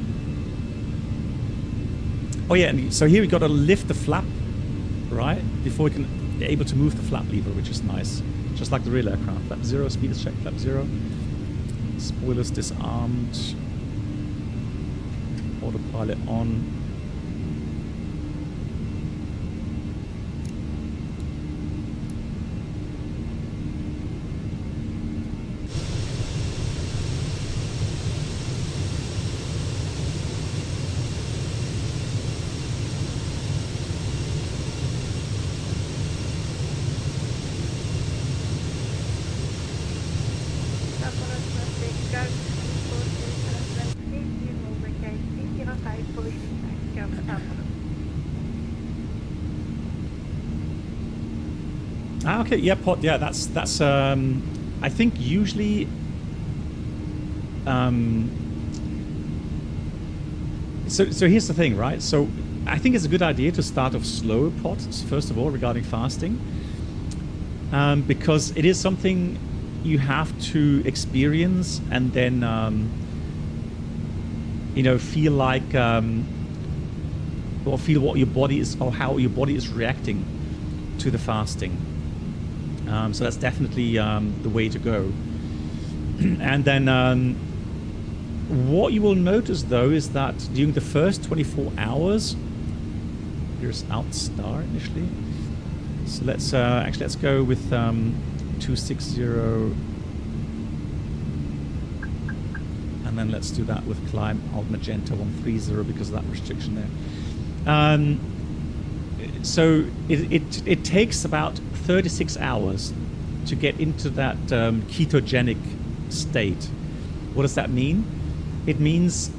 Oh, yeah. And so here we've got to lift the flap, right? Before we can be able to move the flap lever, which is nice. Just like the real aircraft. Flap 0, speed is checked, flap 0. Spoilers disarmed. Autopilot on. Tango 427 please overcast 305 Pushback, go Paulo. Ah, okay, yeah, pod, yeah, that's I think usually so here's the thing, right? So I think it's a good idea to start off slow pods first of all regarding fasting, because it is something you have to experience and then you know, feel like or feel what your body is, or how your body is reacting to the fasting. So that's definitely the way to go. And then what you will notice though is that during the first 24 hours, here's outstar initially. So let's actually let's go with 260, and then let's do that with climb alt magenta 130 because of that restriction there. So it takes about 36 hours to get into that ketogenic state. What does that mean? It means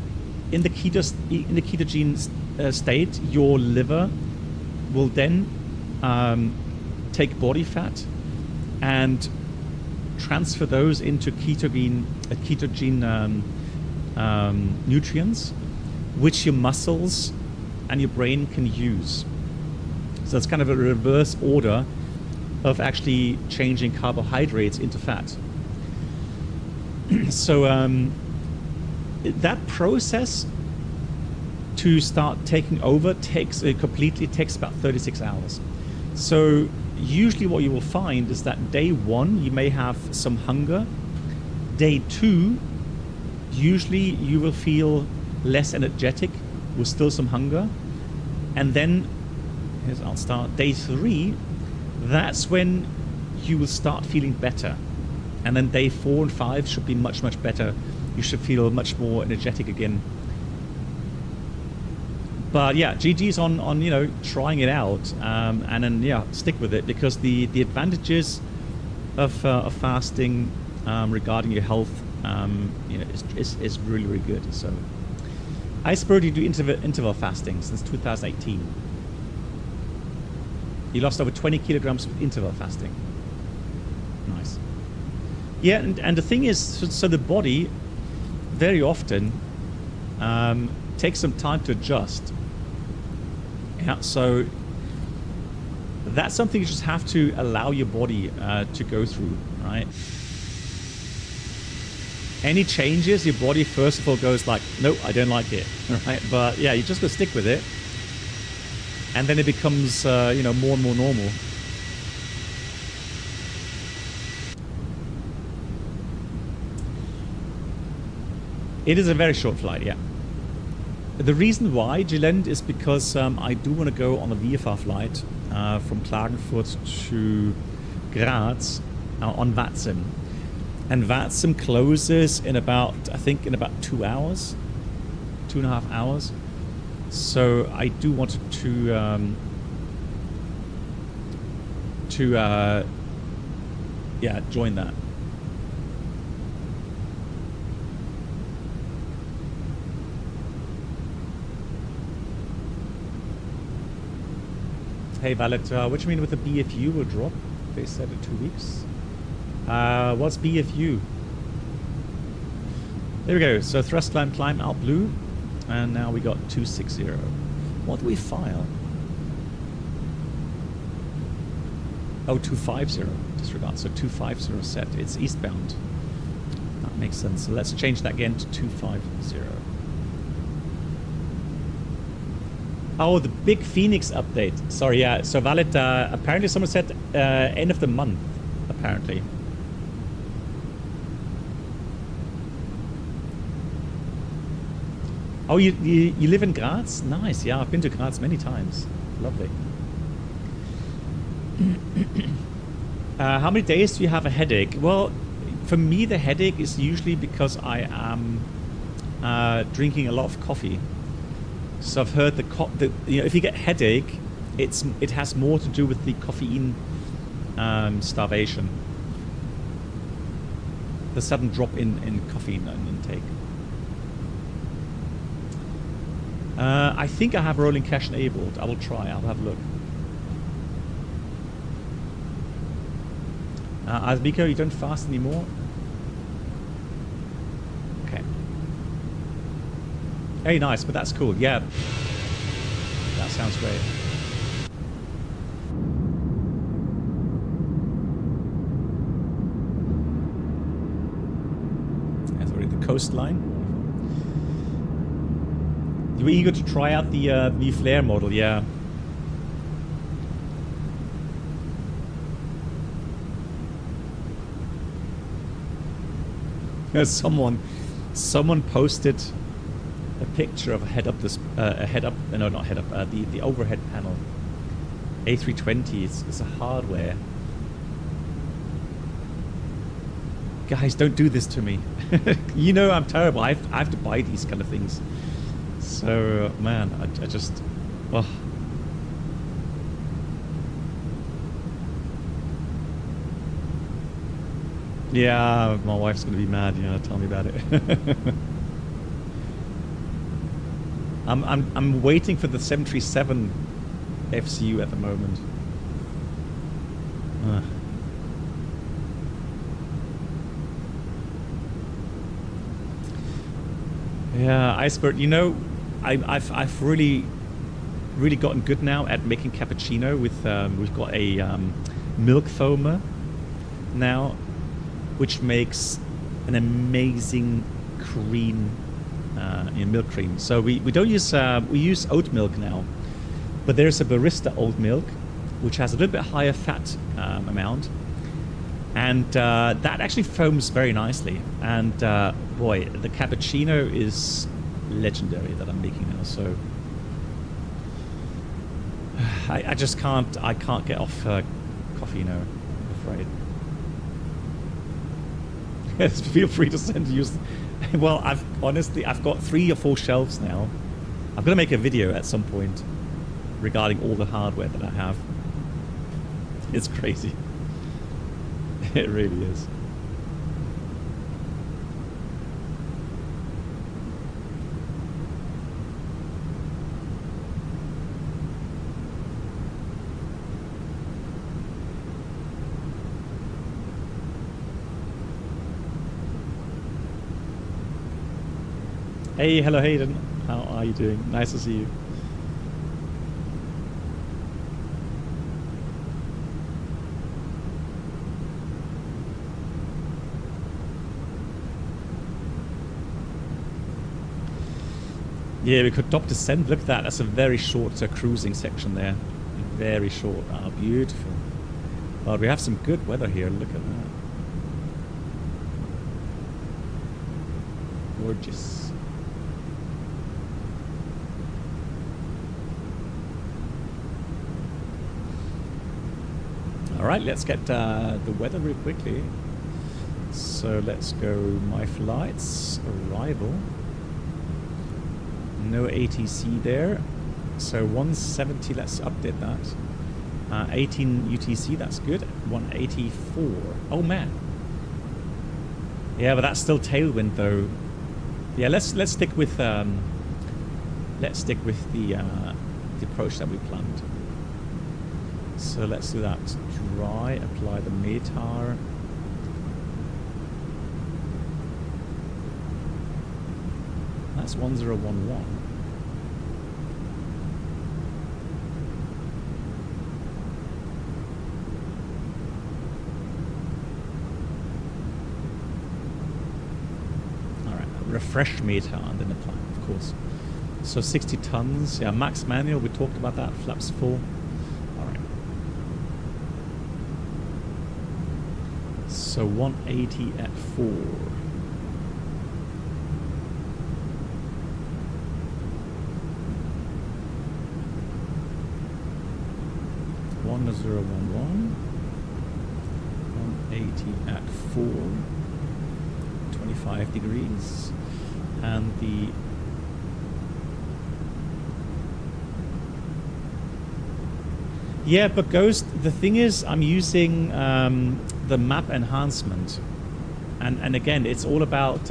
in the ketogene state, your liver will then take body fat and transfer those into ketogene nutrients, which your muscles and your brain can use. So it's kind of a reverse order of actually changing carbohydrates into fat. So that process to start taking over takes about 36 hours. So usually what you will find is that day 1 you may have some hunger. Day 2 usually you will feel less energetic with still some hunger, and then I'll start day 3. That's when you will start feeling better, and then day 4 and 5 should be much better. You should feel much more energetic again. But yeah, GG's on you know, trying it out, and then yeah, stick with it, because the advantages of fasting regarding your health, you know, is really good. So Iceberg, you do interval fasting since 2018. You lost over 20 kilograms with interval fasting. Nice. Yeah, and the thing is, so the body very often takes some time to adjust. Yeah, so that's something you just have to allow your body to go through, right? Any changes, your body first of all goes like, nope, I don't like it, right? But yeah, you just gotta stick with it, and then it becomes you know, more and more normal. It is a very short flight, yeah. The reason why, Gilend, is because I do want to go on a VFR flight from Klagenfurt to Graz on VATSIM. And VATSIM closes in about, I think, in about 2 hours, 2.5 hours. So I do want to yeah, join that. Hey Valet, what do you mean with the BFU will drop? They said in 2 weeks. What's BFU? There we go. So thrust climb out blue, and now we got 260. What do we file? Oh, 250. Disregard. So 250 set. It's eastbound. That makes sense. So let's change that again to 250. Oh, the big FENIX update. Sorry, yeah. So Valid, apparently someone said end of the month, apparently. Oh, you live in Graz? Nice. Yeah, I've been to Graz many times. Lovely. How many days do you have a headache? Well, for me, the headache is usually because I am drinking a lot of coffee. So I've heard you know, if you get headache, it has more to do with the caffeine starvation. the sudden drop in caffeine intake. I think I have rolling cache enabled. I will try. I'll have a look. Asbiko, you don't fast anymore? Okay. Hey, nice, but that's cool. Yeah. That sounds great. That's already the coastline. You were eager to try out the new Flare model, yeah. Someone posted a picture of a head-up no, not head-up, the overhead panel. A320 is a hardware. Guys, don't do this to me. You know I'm terrible. I have to buy these kind of things. So, man, I just... Oh. Yeah, my wife's going to be mad. Yeah, tell me about it. I'm waiting for the 737 FCU at the moment. Yeah, Iceberg, you know, I've really gotten good now at making cappuccino with we've got a milk foamer now, which makes an amazing cream, milk cream. So we don't use we use oat milk now, but there's a barista oat milk which has a little bit higher fat amount, and that actually foams very nicely. And boy, the cappuccino is legendary that I'm making now. So I just can't get off coffee, you know, I'm afraid. Yes, feel free to send use. Well, I've got 3 or 4 shelves now. I'm gonna make a video at some point regarding all the hardware that I have. It's crazy. It really is. Hey, hello Hayden. How are you doing? Nice to see you. Yeah, we could top descent. Look at that. That's a very short cruising section there. Very short. Ah, beautiful. But we have some good weather here. Look at that. Gorgeous. Alright, let's get the weather real quickly. So let's go my flights, arrival. No ATC there. So 170, let's update that. 18 UTC, that's good. 184. Oh man. Yeah, but that's still tailwind though. Yeah, let's stick with the approach that we planned. So let's do that. Dry, apply the METAR. That's 1011. Alright, refresh METAR and then apply, of course. So 60 tons, yeah, max manual, we talked about that, flaps full. So 180 at 4. One 011. 180 at 4. 25 degrees. And the yeah, but Ghost, the thing is I'm using the map enhancement, And again, it's all about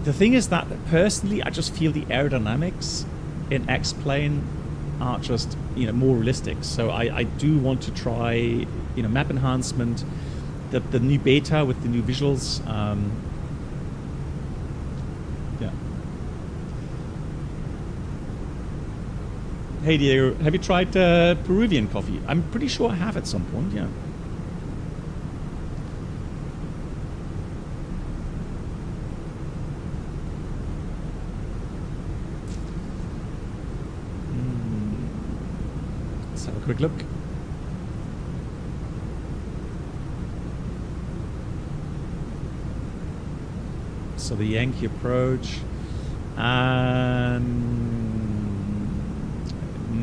the thing is that personally I just feel the aerodynamics in X-Plane are just, you know, more realistic. So I do want to try, you know, map enhancement, the new beta with the new visuals. Yeah. Hey Diego, have you tried Peruvian coffee? I'm pretty sure I have at some point, yeah. Let's have a quick look. So the Yankee approach and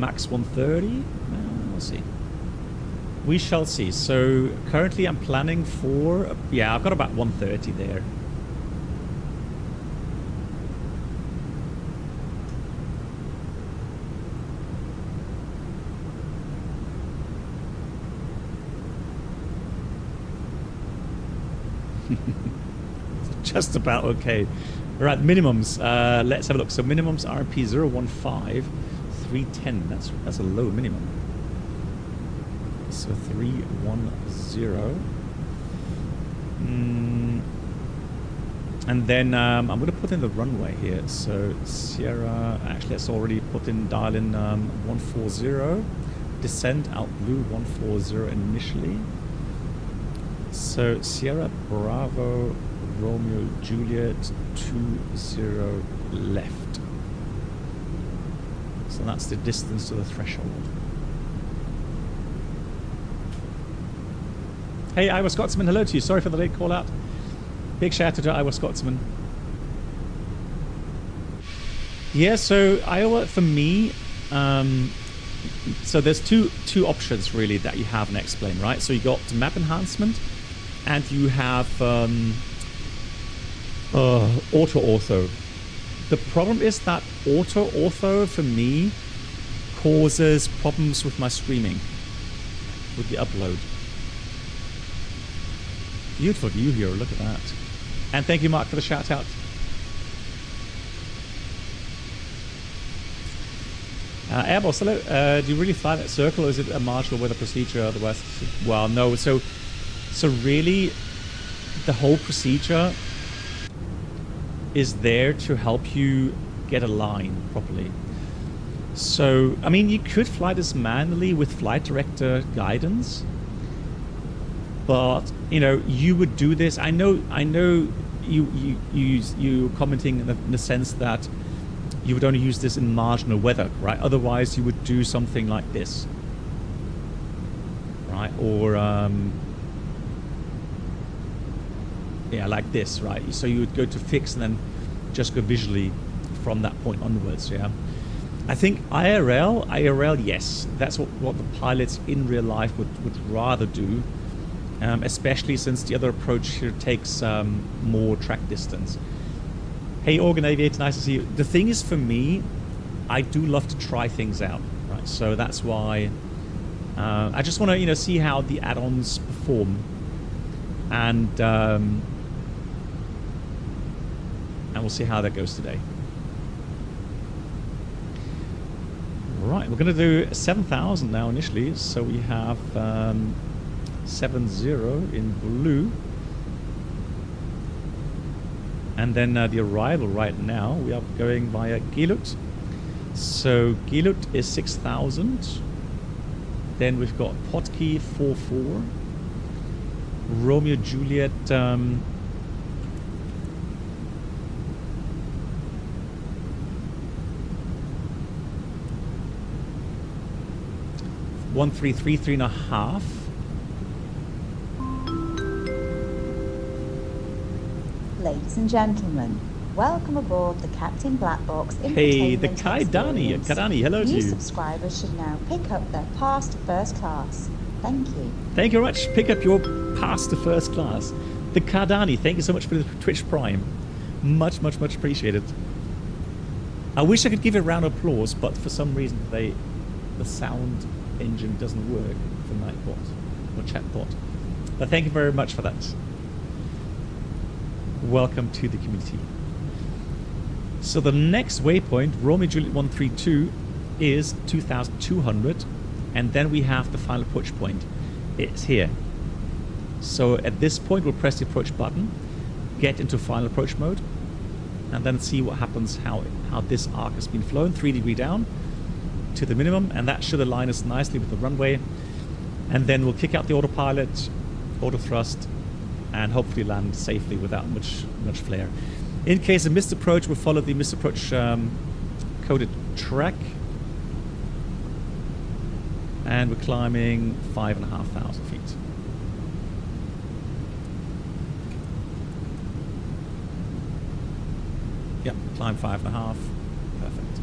max 130. We'll see. We shall see. So currently I'm planning for, yeah, I've got about 130 there. Just about okay. All right, minimums. Let's have a look. So minimums RP 015 310. That's a low minimum. So 310. And then I'm going to put in the runway here. So Sierra. Actually, let's already put in dial in 140. Descent out blue 140 initially. So Sierra Bravo Romeo Juliet 20 left. So that's the distance to the threshold. Hey Iowa Scotsman, hello to you. Sorry for the late call out. Big shout out to Iowa Scotsman. Yeah, so Iowa for me, so there's two options really that you have in X-Plane, right? So you got map enhancement and you have auto-ortho. The problem is that auto-ortho for me causes problems with my streaming, with the upload. Beautiful view here, look at that. And thank you Mark for the shout out. Airbus, hello. Do you really fly that circle or is it a marginal weather procedure otherwise? Well, no, so really the whole procedure is there to help you get a line properly. So, I mean, you could fly this manually with flight director guidance, but you know, you would do this. I know you commenting in the sense that you would only use this in marginal weather, right? Otherwise, you would do something like this, right? Or yeah, like this, right? So you would go to fix and then just go visually from that point onwards, yeah? I think IRL, yes. That's what the pilots in real life would rather do, especially since the other approach here takes more track distance. Hey, Organ Aviator, nice to see you. The thing is, for me, I do love to try things out, right? So that's why I just want to, you know, see how the add-ons perform, and we'll see how that goes today. Right, we're going to do 7,000 now initially. So we have 70 in blue. And then the arrival right now, we are going via Gilut. So Gilut is 6,000. Then we've got Potkey 44. Romeo Juliet 1333.5. Ladies and gentlemen, welcome aboard the Captain Black Box Hey, the Entertainment Experience. Kadani, hello to New you. subscribers should now pick up their pass to first class. Thank you. Thank you very much. Pick up your pass to first class. The Cardani, thank you so much for the Twitch Prime. Much appreciated. I wish I could give you a round of applause, but for some reason the sound engine doesn't work for Nightbot or Chatbot. But thank you very much for that. Welcome to the community. So the next waypoint, Romeo Juliet 132, is 2,200, and then we have the final approach point. It's here. So at this point, we'll press the approach button, get into final approach mode, and then see what happens, how this arc has been flown, 3 degrees down to the minimum, and that should align us nicely with the runway. And then we'll kick out the autopilot, auto thrust, and hopefully land safely without much flare. In case of missed approach, we'll follow the missed approach coded track. And we're climbing 5,500 feet. Yep, climb 5.5. Perfect.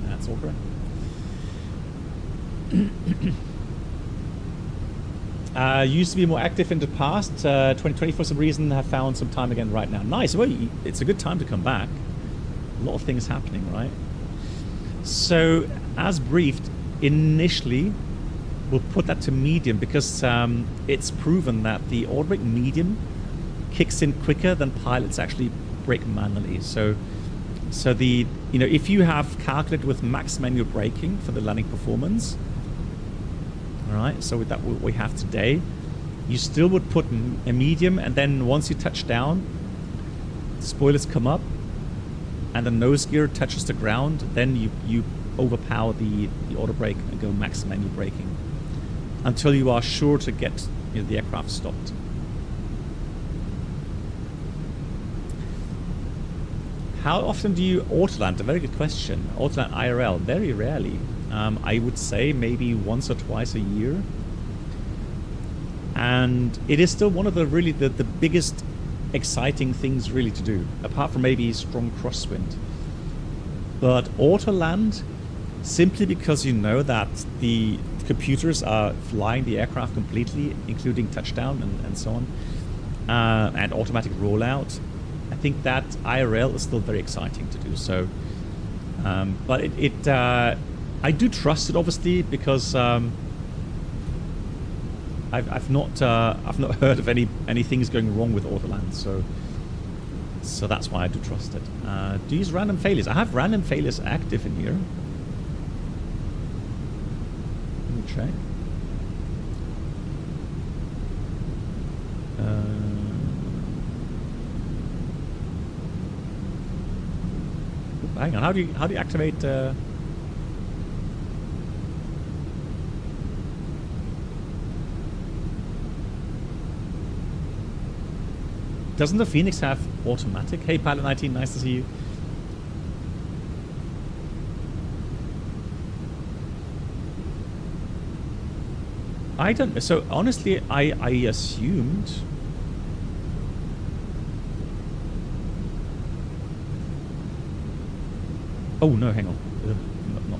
That's all correct. Used to be more active in the past. 2020 for some reason have found some time again right now. Nice. Well, it's a good time to come back. A lot of things happening, right? So, as briefed, initially we'll put that to medium because it's proven that the auto brake medium kicks in quicker than pilots actually brake manually. So the if you have calculated with max manual braking for the landing performance, all right, so with that what we have today, you still would put a medium, and then once you touch down, spoilers come up and the nose gear touches the ground, then you overpower the auto brake and go max manual braking until you are sure to get the aircraft stopped. How often do you auto-land? A very good question. Auto-land IRL, very rarely. I would say maybe once or twice a year. And it is still one of the really the biggest exciting things really to do, apart from maybe strong crosswind. But auto-land, simply because you know that the computers are flying the aircraft completely, including touchdown and so on, and automatic rollout, I think that IRL is still very exciting to do. So, but I do trust it obviously because I've not heard of any things going wrong with autoland. So that's why I do trust it. Do you use random failures? I have random failures active in here. Let me check. Hang on. How do you activate? Doesn't the FENIX have automatic? Hey, Pilot 19, nice to see you. I don't. So honestly, I assumed. Oh no, hang on. Not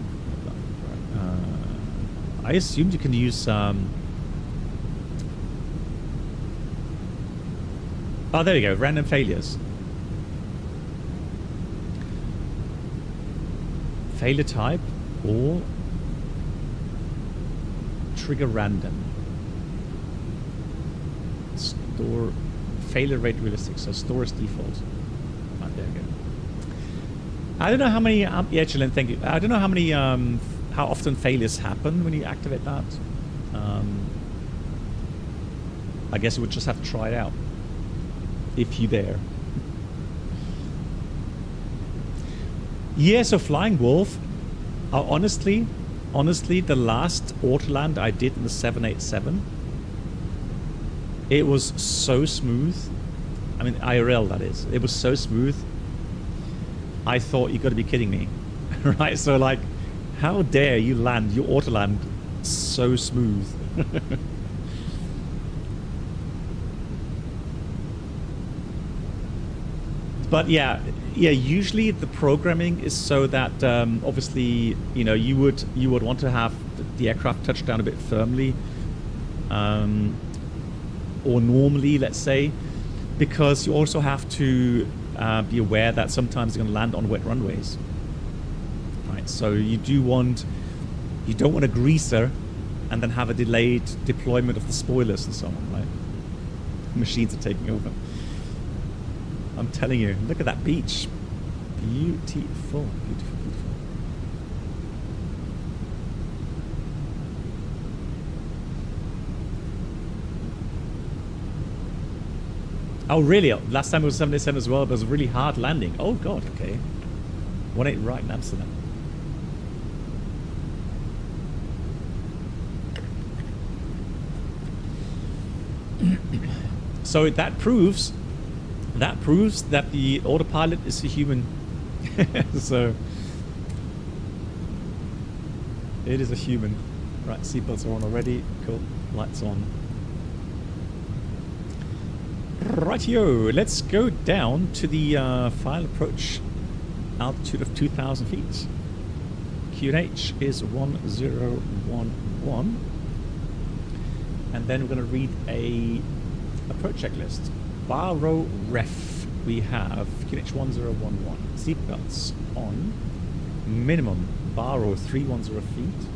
that. I assumed you can use. Oh, there you go. Random failures. Failure type or trigger random. Store failure rate realistic. So store as default. Right, there you go. I don't know how many. Yeah, Jalen, thank you. I don't know how many. How often failures happen when you activate that. I guess you would just have to try it out. If you dare. Yeah, so Flying Wolf, honestly, the last autoland I did in the 787, it was so smooth. I mean, IRL that is. It was so smooth. I thought, you got to be kidding me. Right? So like, how dare you land your autoland so smooth? But yeah, usually the programming is so that obviously, you would want to have the aircraft touch down a bit firmly, or normally, let's say, because you also have to be aware that sometimes you're going to land on wet runways. Right, so you don't want a greaser and then have a delayed deployment of the spoilers and so on, right? Machines are taking over. I'm telling you, look at that beach. Beautiful, beautiful, beautiful. Oh, really? Last time it was 787 as well, but it was a really hard landing. Oh, God, okay. 18 right in Amsterdam. So that proves that the autopilot is a human. So it is a human. Right, seatbelts are on already. Cool. Lights on. Rightio, let's go down to the final approach altitude of 2,000 feet. QNH is 1011. And then we're going to read a approach checklist. Bar row ref, we have QNH 1011. Seatbelts on. Minimum bar row 310 feet.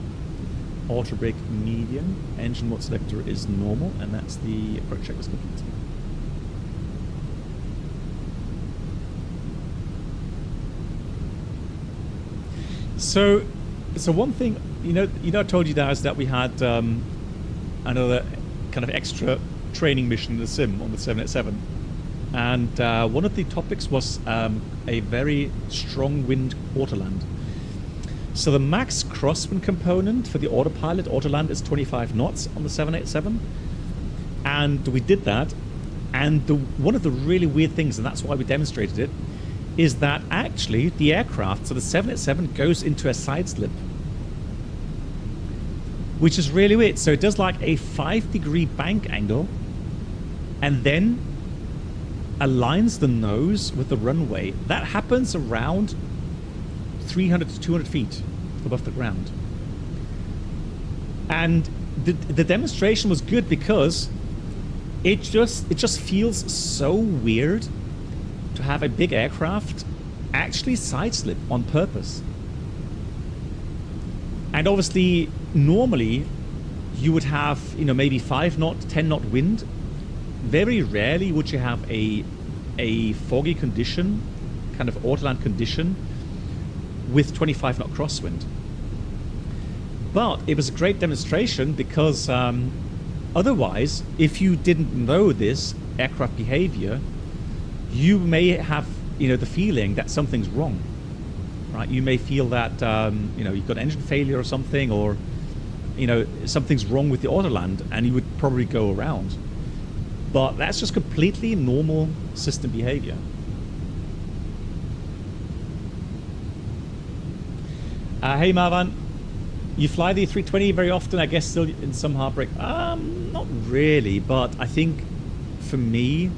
Auto brake medium. Engine mode selector is normal, and that's the approach checklist complete. So one thing, I told you guys that we had another kind of extra training mission in the sim on the 787, and one of the topics was a very strong wind autoland. So the max crosswind component for the autopilot autoland is 25 knots on the 787, and we did that. And one of the really weird things, and that's why we demonstrated it, is that actually the aircraft, so the 787 goes into a side slip, which is really weird. So it does like a 5-degree bank angle and then aligns the nose with the runway. That happens around 300 to 200 feet above the ground. And the demonstration was good because it just feels so weird to have a big aircraft actually side slip on purpose. And obviously, normally you would have, maybe 5 knot, 10 knot wind. Very rarely would you have a foggy condition, kind of autoland condition, with 25 knot crosswind. But it was a great demonstration because otherwise, if you didn't know this aircraft behavior, you may have, the feeling that something's wrong, right? You may feel that, you've got engine failure or something, or, something's wrong with the autoland, and you would probably go around. But that's just completely normal system behavior. Hey, Marvan. You fly the A320 very often, I guess, still in some heartbreak? Not really, but I think for me,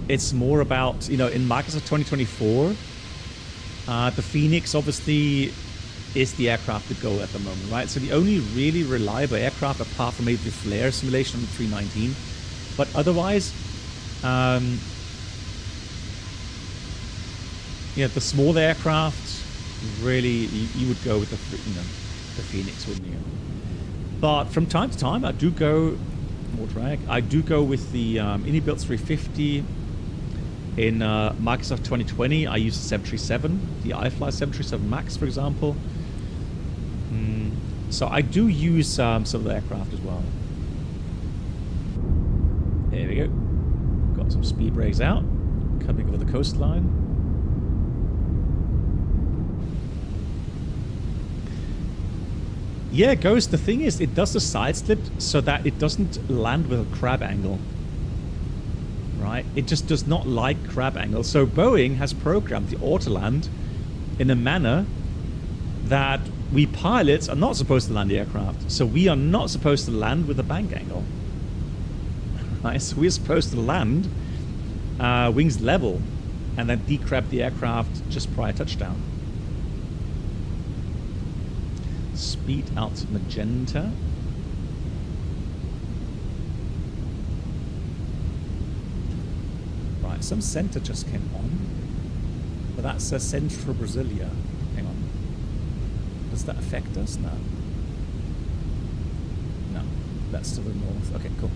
it's more about, in Microsoft 2024, the FENIX obviously is the aircraft to go at the moment, right? So the only really reliable aircraft, apart from maybe the flare simulation on the 319, but otherwise, the small aircraft, really, you would go with the FENIX, wouldn't you? But from time to time, I do go more drag. I do go with the Inibuilt 350. In Microsoft 2020, I use the 737, the iFly 737 MAX, for example. So I do use some of the aircraft as well. There we go. Got some speed brakes out, coming over the coastline. Yeah, Ghost, the thing is, it does the side slip so that it doesn't land with a crab angle. Right? It just does not like crab angle. So Boeing has programmed the autoland in a manner that we pilots are not supposed to land the aircraft. So we are not supposed to land with a bank angle. Right? So we're supposed to land wings level and then decrab the aircraft just prior touchdown. Speed out magenta. Right, some center just came on, but that's a Central Brasilia. Hang on. Does that affect us now? That's to the north. Okay, cool.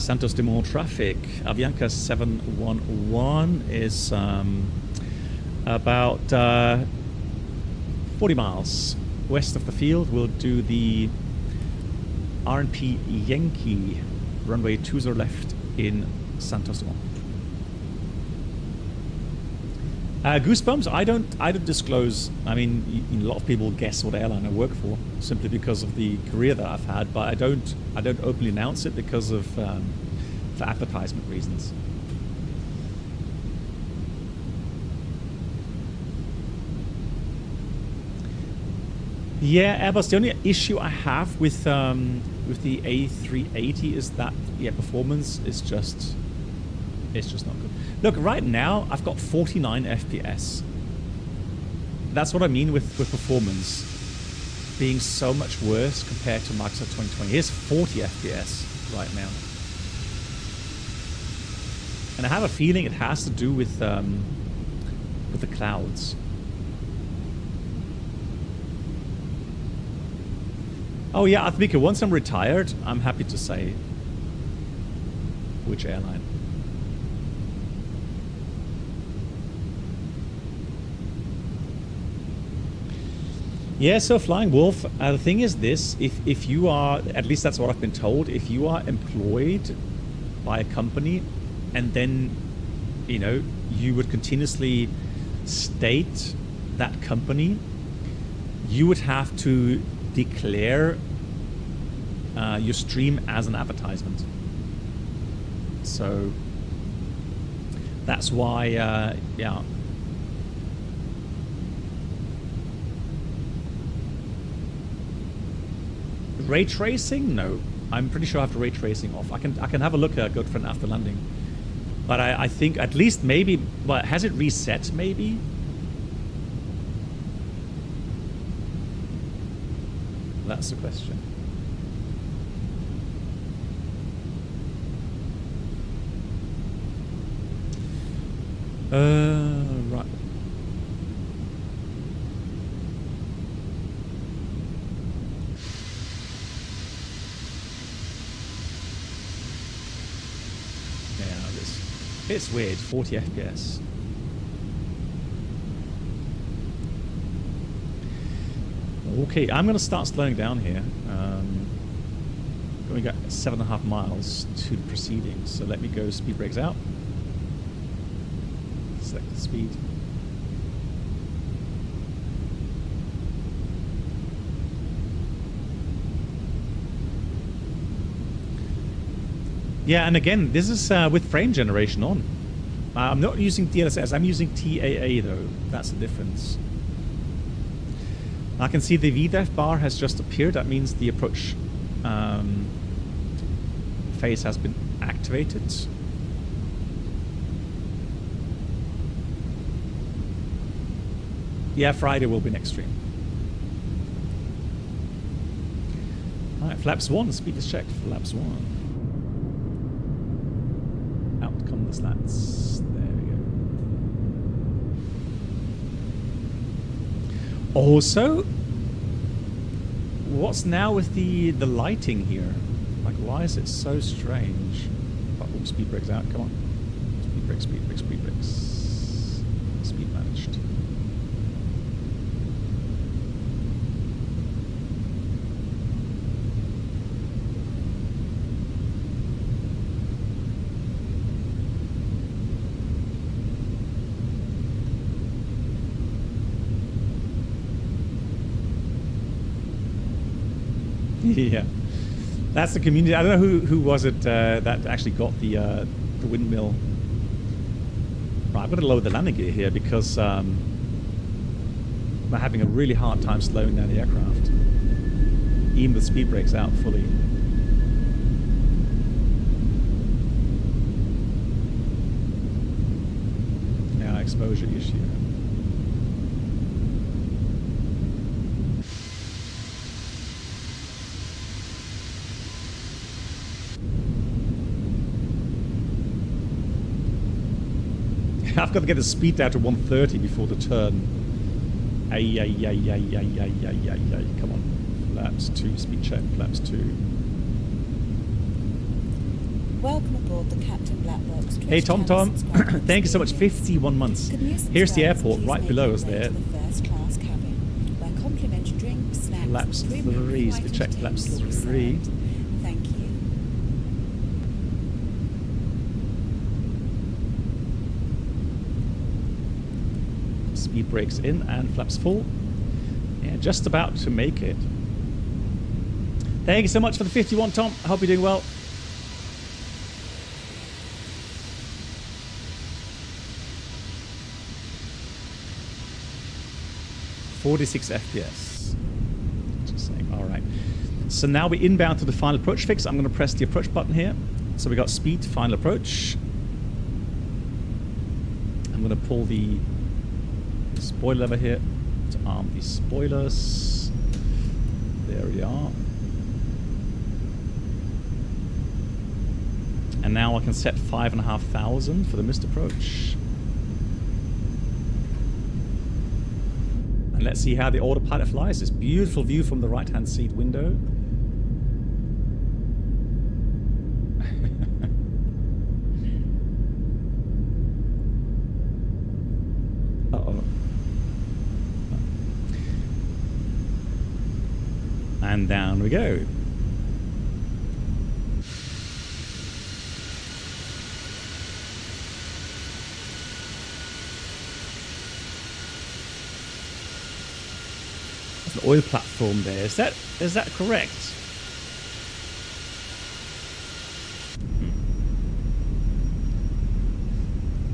Santos Dumont traffic. Avianca 711 is about 40 miles west of the field. We'll do the RNP Yankee runway 20 left in Santos Dumont. Goosebumps. I don't disclose. I mean, a lot of people guess what airline I work for simply because of the career that I've had, but I don't openly announce it because of for advertisement reasons. Yeah, Airbus. The only issue I have with the A380 is that performance is just not good. Look, right now I've got 49 FPS. That's what I mean with performance being so much worse compared to Microsoft 2020. Here's 40 FPS right now, and I have a feeling it has to do with the clouds. Oh yeah, Athmika, once I'm retired, I'm happy to say which airline. Yeah, so Flying Wolf, the thing is this, if you are, at least that's what I've been told, if you are employed by a company and then, you would continuously state that company, you would have to declare your stream as an advertisement. So that's why, yeah. Ray tracing? No, I'm pretty sure I have the ray tracing off. I can have a look at good friend after landing, but I think at least maybe. But has it reset? Maybe. That's the question. Right. It's weird, 40 FPS. Okay, I'm going to start slowing down here. We got 7.5 miles to the proceedings, so let me go speed brakes out. Select the speed. Yeah, and again, this is with frame generation on. I'm not using DLSS, I'm using TAA though. That's the difference. I can see the VDEF bar has just appeared. That means the approach phase has been activated. Yeah, Friday will be next stream. Alright, flaps 1, speed is checked. Flaps 1. Come the slats. There we go. Also, what's now with the lighting here? Like, why is it so strange? Oh, speed brakes out. Come on. Speed brakes. Speed brakes. Speed brakes. Speed managed. Yeah, that's the community. I don't know who was it that actually got the windmill. Right, I've got to lower the landing gear here because I'm having a really hard time slowing down the aircraft, even with speed brakes out fully. Yeah, exposure issue. I've got to get the speed down to 130 before the turn. Ay. Come on. Flaps 2, speed check, flaps 2. Welcome aboard the Captain Black Box. Hey Tom Tom, thank you so much, 51 months. Here's the airport right below us there. First class cabin, where complimentary drinks, snacks, Flaps 3, speed check, flaps 3. Thank you. Speed brakes in and flaps full. Yeah, just about to make it. Thank you so much for the 51, Tom. I hope you're doing well. .46 FPS. Just saying. All right. So now we're inbound to the final approach fix. I'm going to press the approach button here. So we got speed, final approach. I'm going to pull the spoiler lever here to arm these spoilers. There we are. And now I can set 5,500 for the missed approach. And let's see how the autopilot flies. This beautiful view from the right-hand seat window. Uh-oh. And down we go. An oil platform there. Is that correct?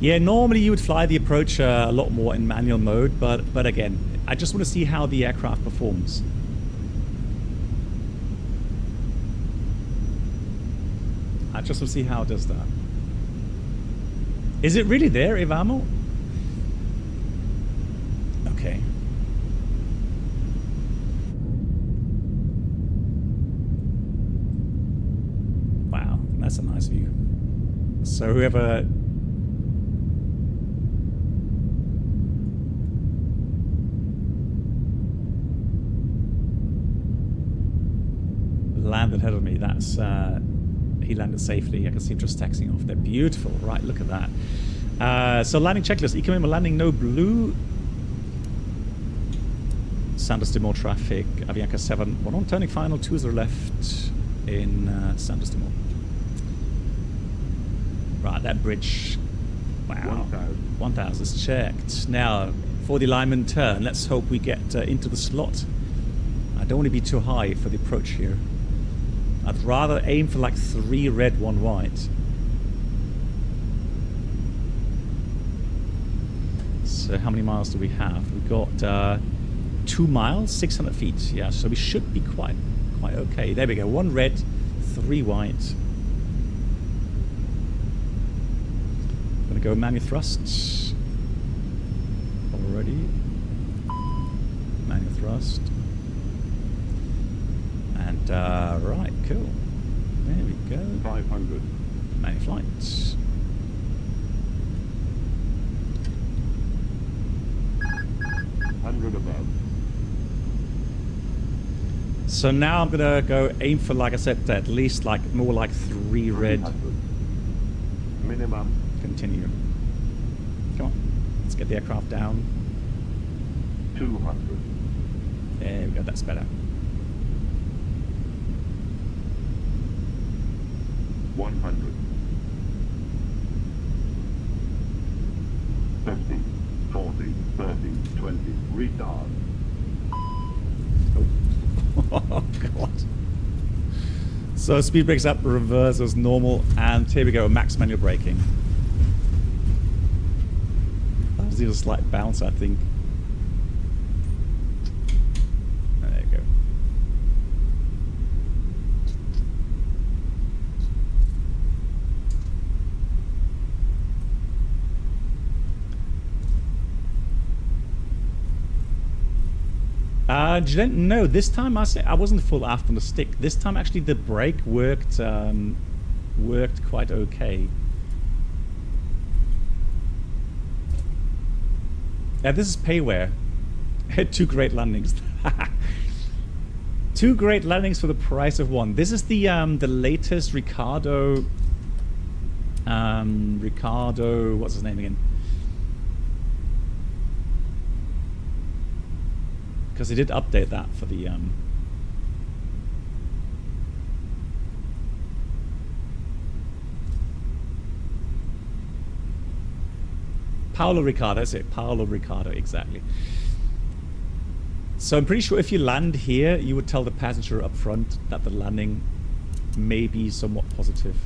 Yeah, normally you would fly the approach a lot more in manual mode, but again, I just want to see how the aircraft performs. I just want to see how it does that. Is it really there, Ivamo? Okay. That's a nice view. So whoever landed ahead of me, that's he landed safely. I can see him just taxiing off. They're beautiful, right? Look at that. So landing checklist: ECOM landing no blue. Santos Dumont traffic. Avianca 7. 1 on turning final. 2 is the left in Santos Dumont. Right, that bridge, wow, 1,000 is checked. Now, for the alignment turn, let's hope we get into the slot. I don't want to be too high for the approach here. I'd rather aim for like 3 red, 1 white. So how many miles do we have? We've got 2 miles, 600 feet. Yeah, so we should be quite okay. There we go, 1 red, 3 white. Gonna go manual thrust already. Manual thrust. And right, cool. There we go. 500. Manual flight. Above. So now I'm gonna go aim for, like I said, at least like more like 3 red. Minimum. Continue. Come on. Let's get the aircraft down. 200. There we go. That's better. 100. 50. 40. 30. 20. Retard. Oh God. So speed brakes up, reverse as normal, and here we go, max manual braking. That was a slight bounce, I think. There you go. No, this time I wasn't full aft on the stick. This time actually the brake worked quite okay. Yeah, this is payware. Had 2 great landings. 2 great landings for the price of 1. This is the latest Ricardo. Ricardo, what's his name again? Because they did update that for the Paulo Ricardo, that's it. Paulo Ricardo, exactly. So I'm pretty sure if you land here, you would tell the passenger up front that the landing may be somewhat positive.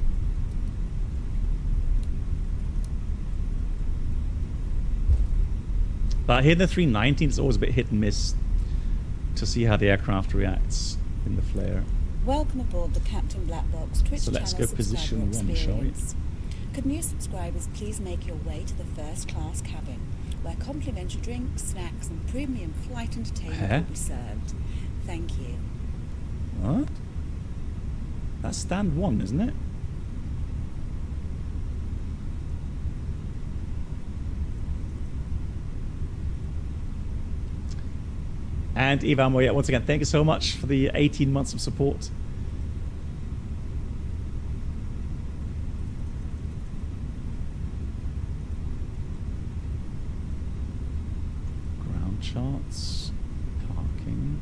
But here in the 319, it's always a bit hit and miss to see how the aircraft reacts in the flare. Welcome aboard the Captain Black Box Twitch So let's channel go position 1, shall we? Could new subscribers please make your way to the first class cabin, where complimentary drinks, snacks and premium flight entertainment will be served. Thank you. What? That's stand 1, isn't it? And Ivan, well, yeah, once again, thank you so much for the 18 months of support. Ground charts, parking.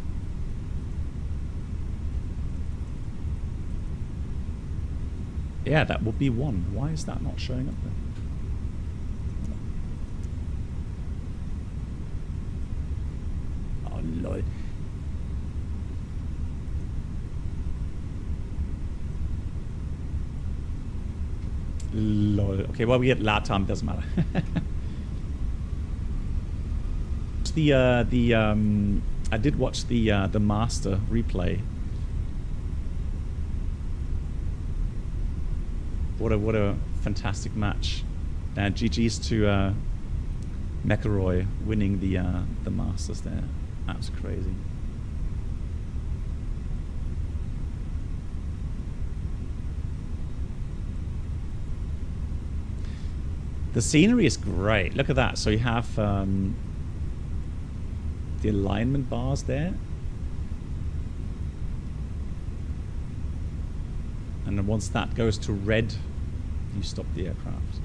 Yeah, that would be 1. Why is that not showing up there? Lol. Lol. Okay, well, we get LATAM, doesn't matter. I did watch the Master replay. What a fantastic match. And GG's to McElroy winning the Masters there. That was crazy. The scenery is great. Look at that. So you have the alignment bars there. And then once that goes to red, you stop the aircraft.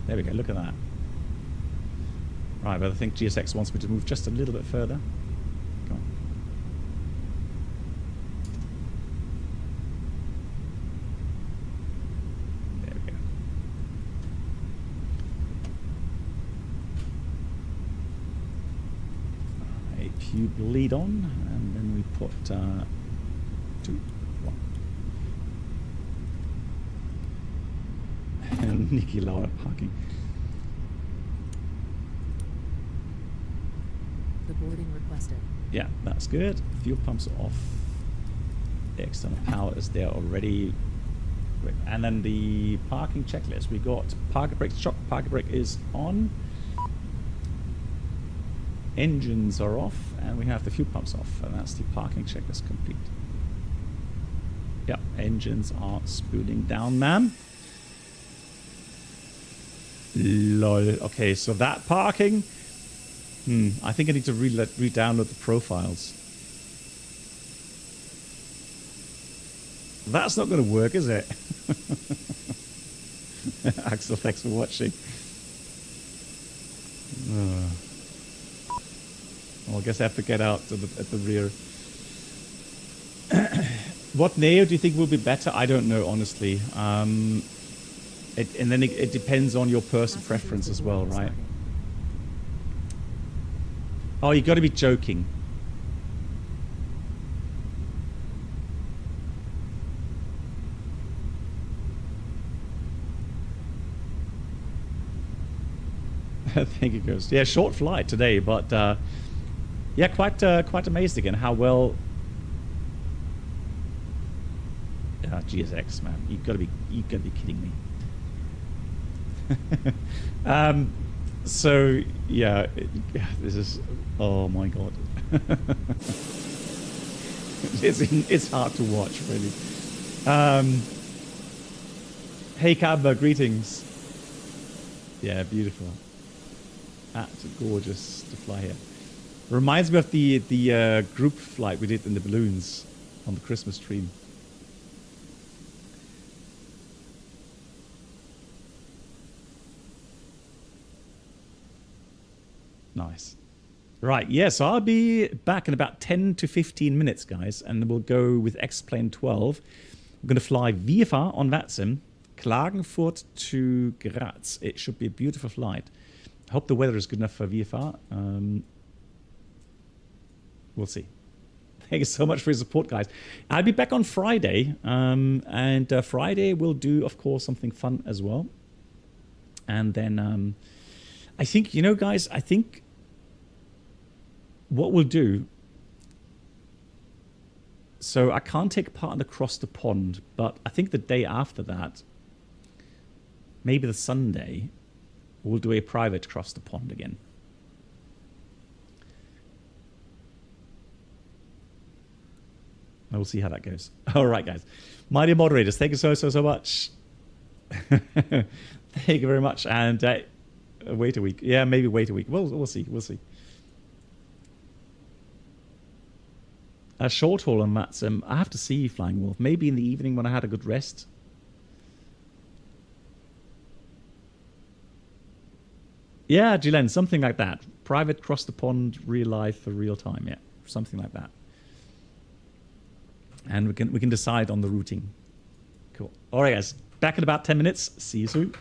There we go, look at that. Right, but I think GSX wants me to move just a little bit further. Go on. There we go. Alright, cube lead on, and then we put 2, 1. And Nikki Lauer parking. The boarding requested. Yeah, that's good. Fuel pumps are off. The external power is there already. And then the parking checklist. We got parking brake, shock parking brake is on. Engines are off, and we have the fuel pumps off, and that's the parking checklist complete. Yeah, engines are spooling down, ma'am. Lol. Okay, so that parking. I think I need to re-download the profiles. That's not going to work, is it? Axel, thanks for watching. Well, I guess I have to get out at the rear. What Neo do you think will be better? I don't know, honestly. And then it depends on your personal preference as well, right? Oh, you got to be joking. I think it goes. Yeah, short flight today, but yeah, quite amazed again how well. GSX, man, you gotta be kidding me. So yeah, this is, oh my god. It's hard to watch, really. Hey Cabba, greetings. Yeah, beautiful. Absolutely gorgeous to fly here. Reminds me of the group flight we did in the balloons on the Christmas tree. Nice. Right, yeah, so I'll be back in about 10 to 15 minutes, guys, and we'll go with X-Plane 12. We're going to fly VFR on VATSIM, Klagenfurt to Graz. It should be a beautiful flight. I hope the weather is good enough for VFR. We'll see. Thank you so much for your support, guys. I'll be back on Friday, and Friday we'll do, of course, something fun as well. And then I think, you know, guys, I think what we'll do, so I can't take part in the Cross the Pond, but I think the day after that, maybe the Sunday, we'll do a private Cross the Pond again. And we'll see how that goes. All right, guys. My dear moderators, thank you so much. Thank you very much. And wait a week. Yeah, maybe wait a week. We'll see. We'll see. A short haul on VATSIM. I have to see Flying Wolf. Maybe in the evening when I had a good rest. Yeah, Jilen, something like that. Private cross the pond, real life for real time. Yeah, something like that. And we can decide on the routing. Cool. All right, guys. Back in about 10 minutes. See you soon.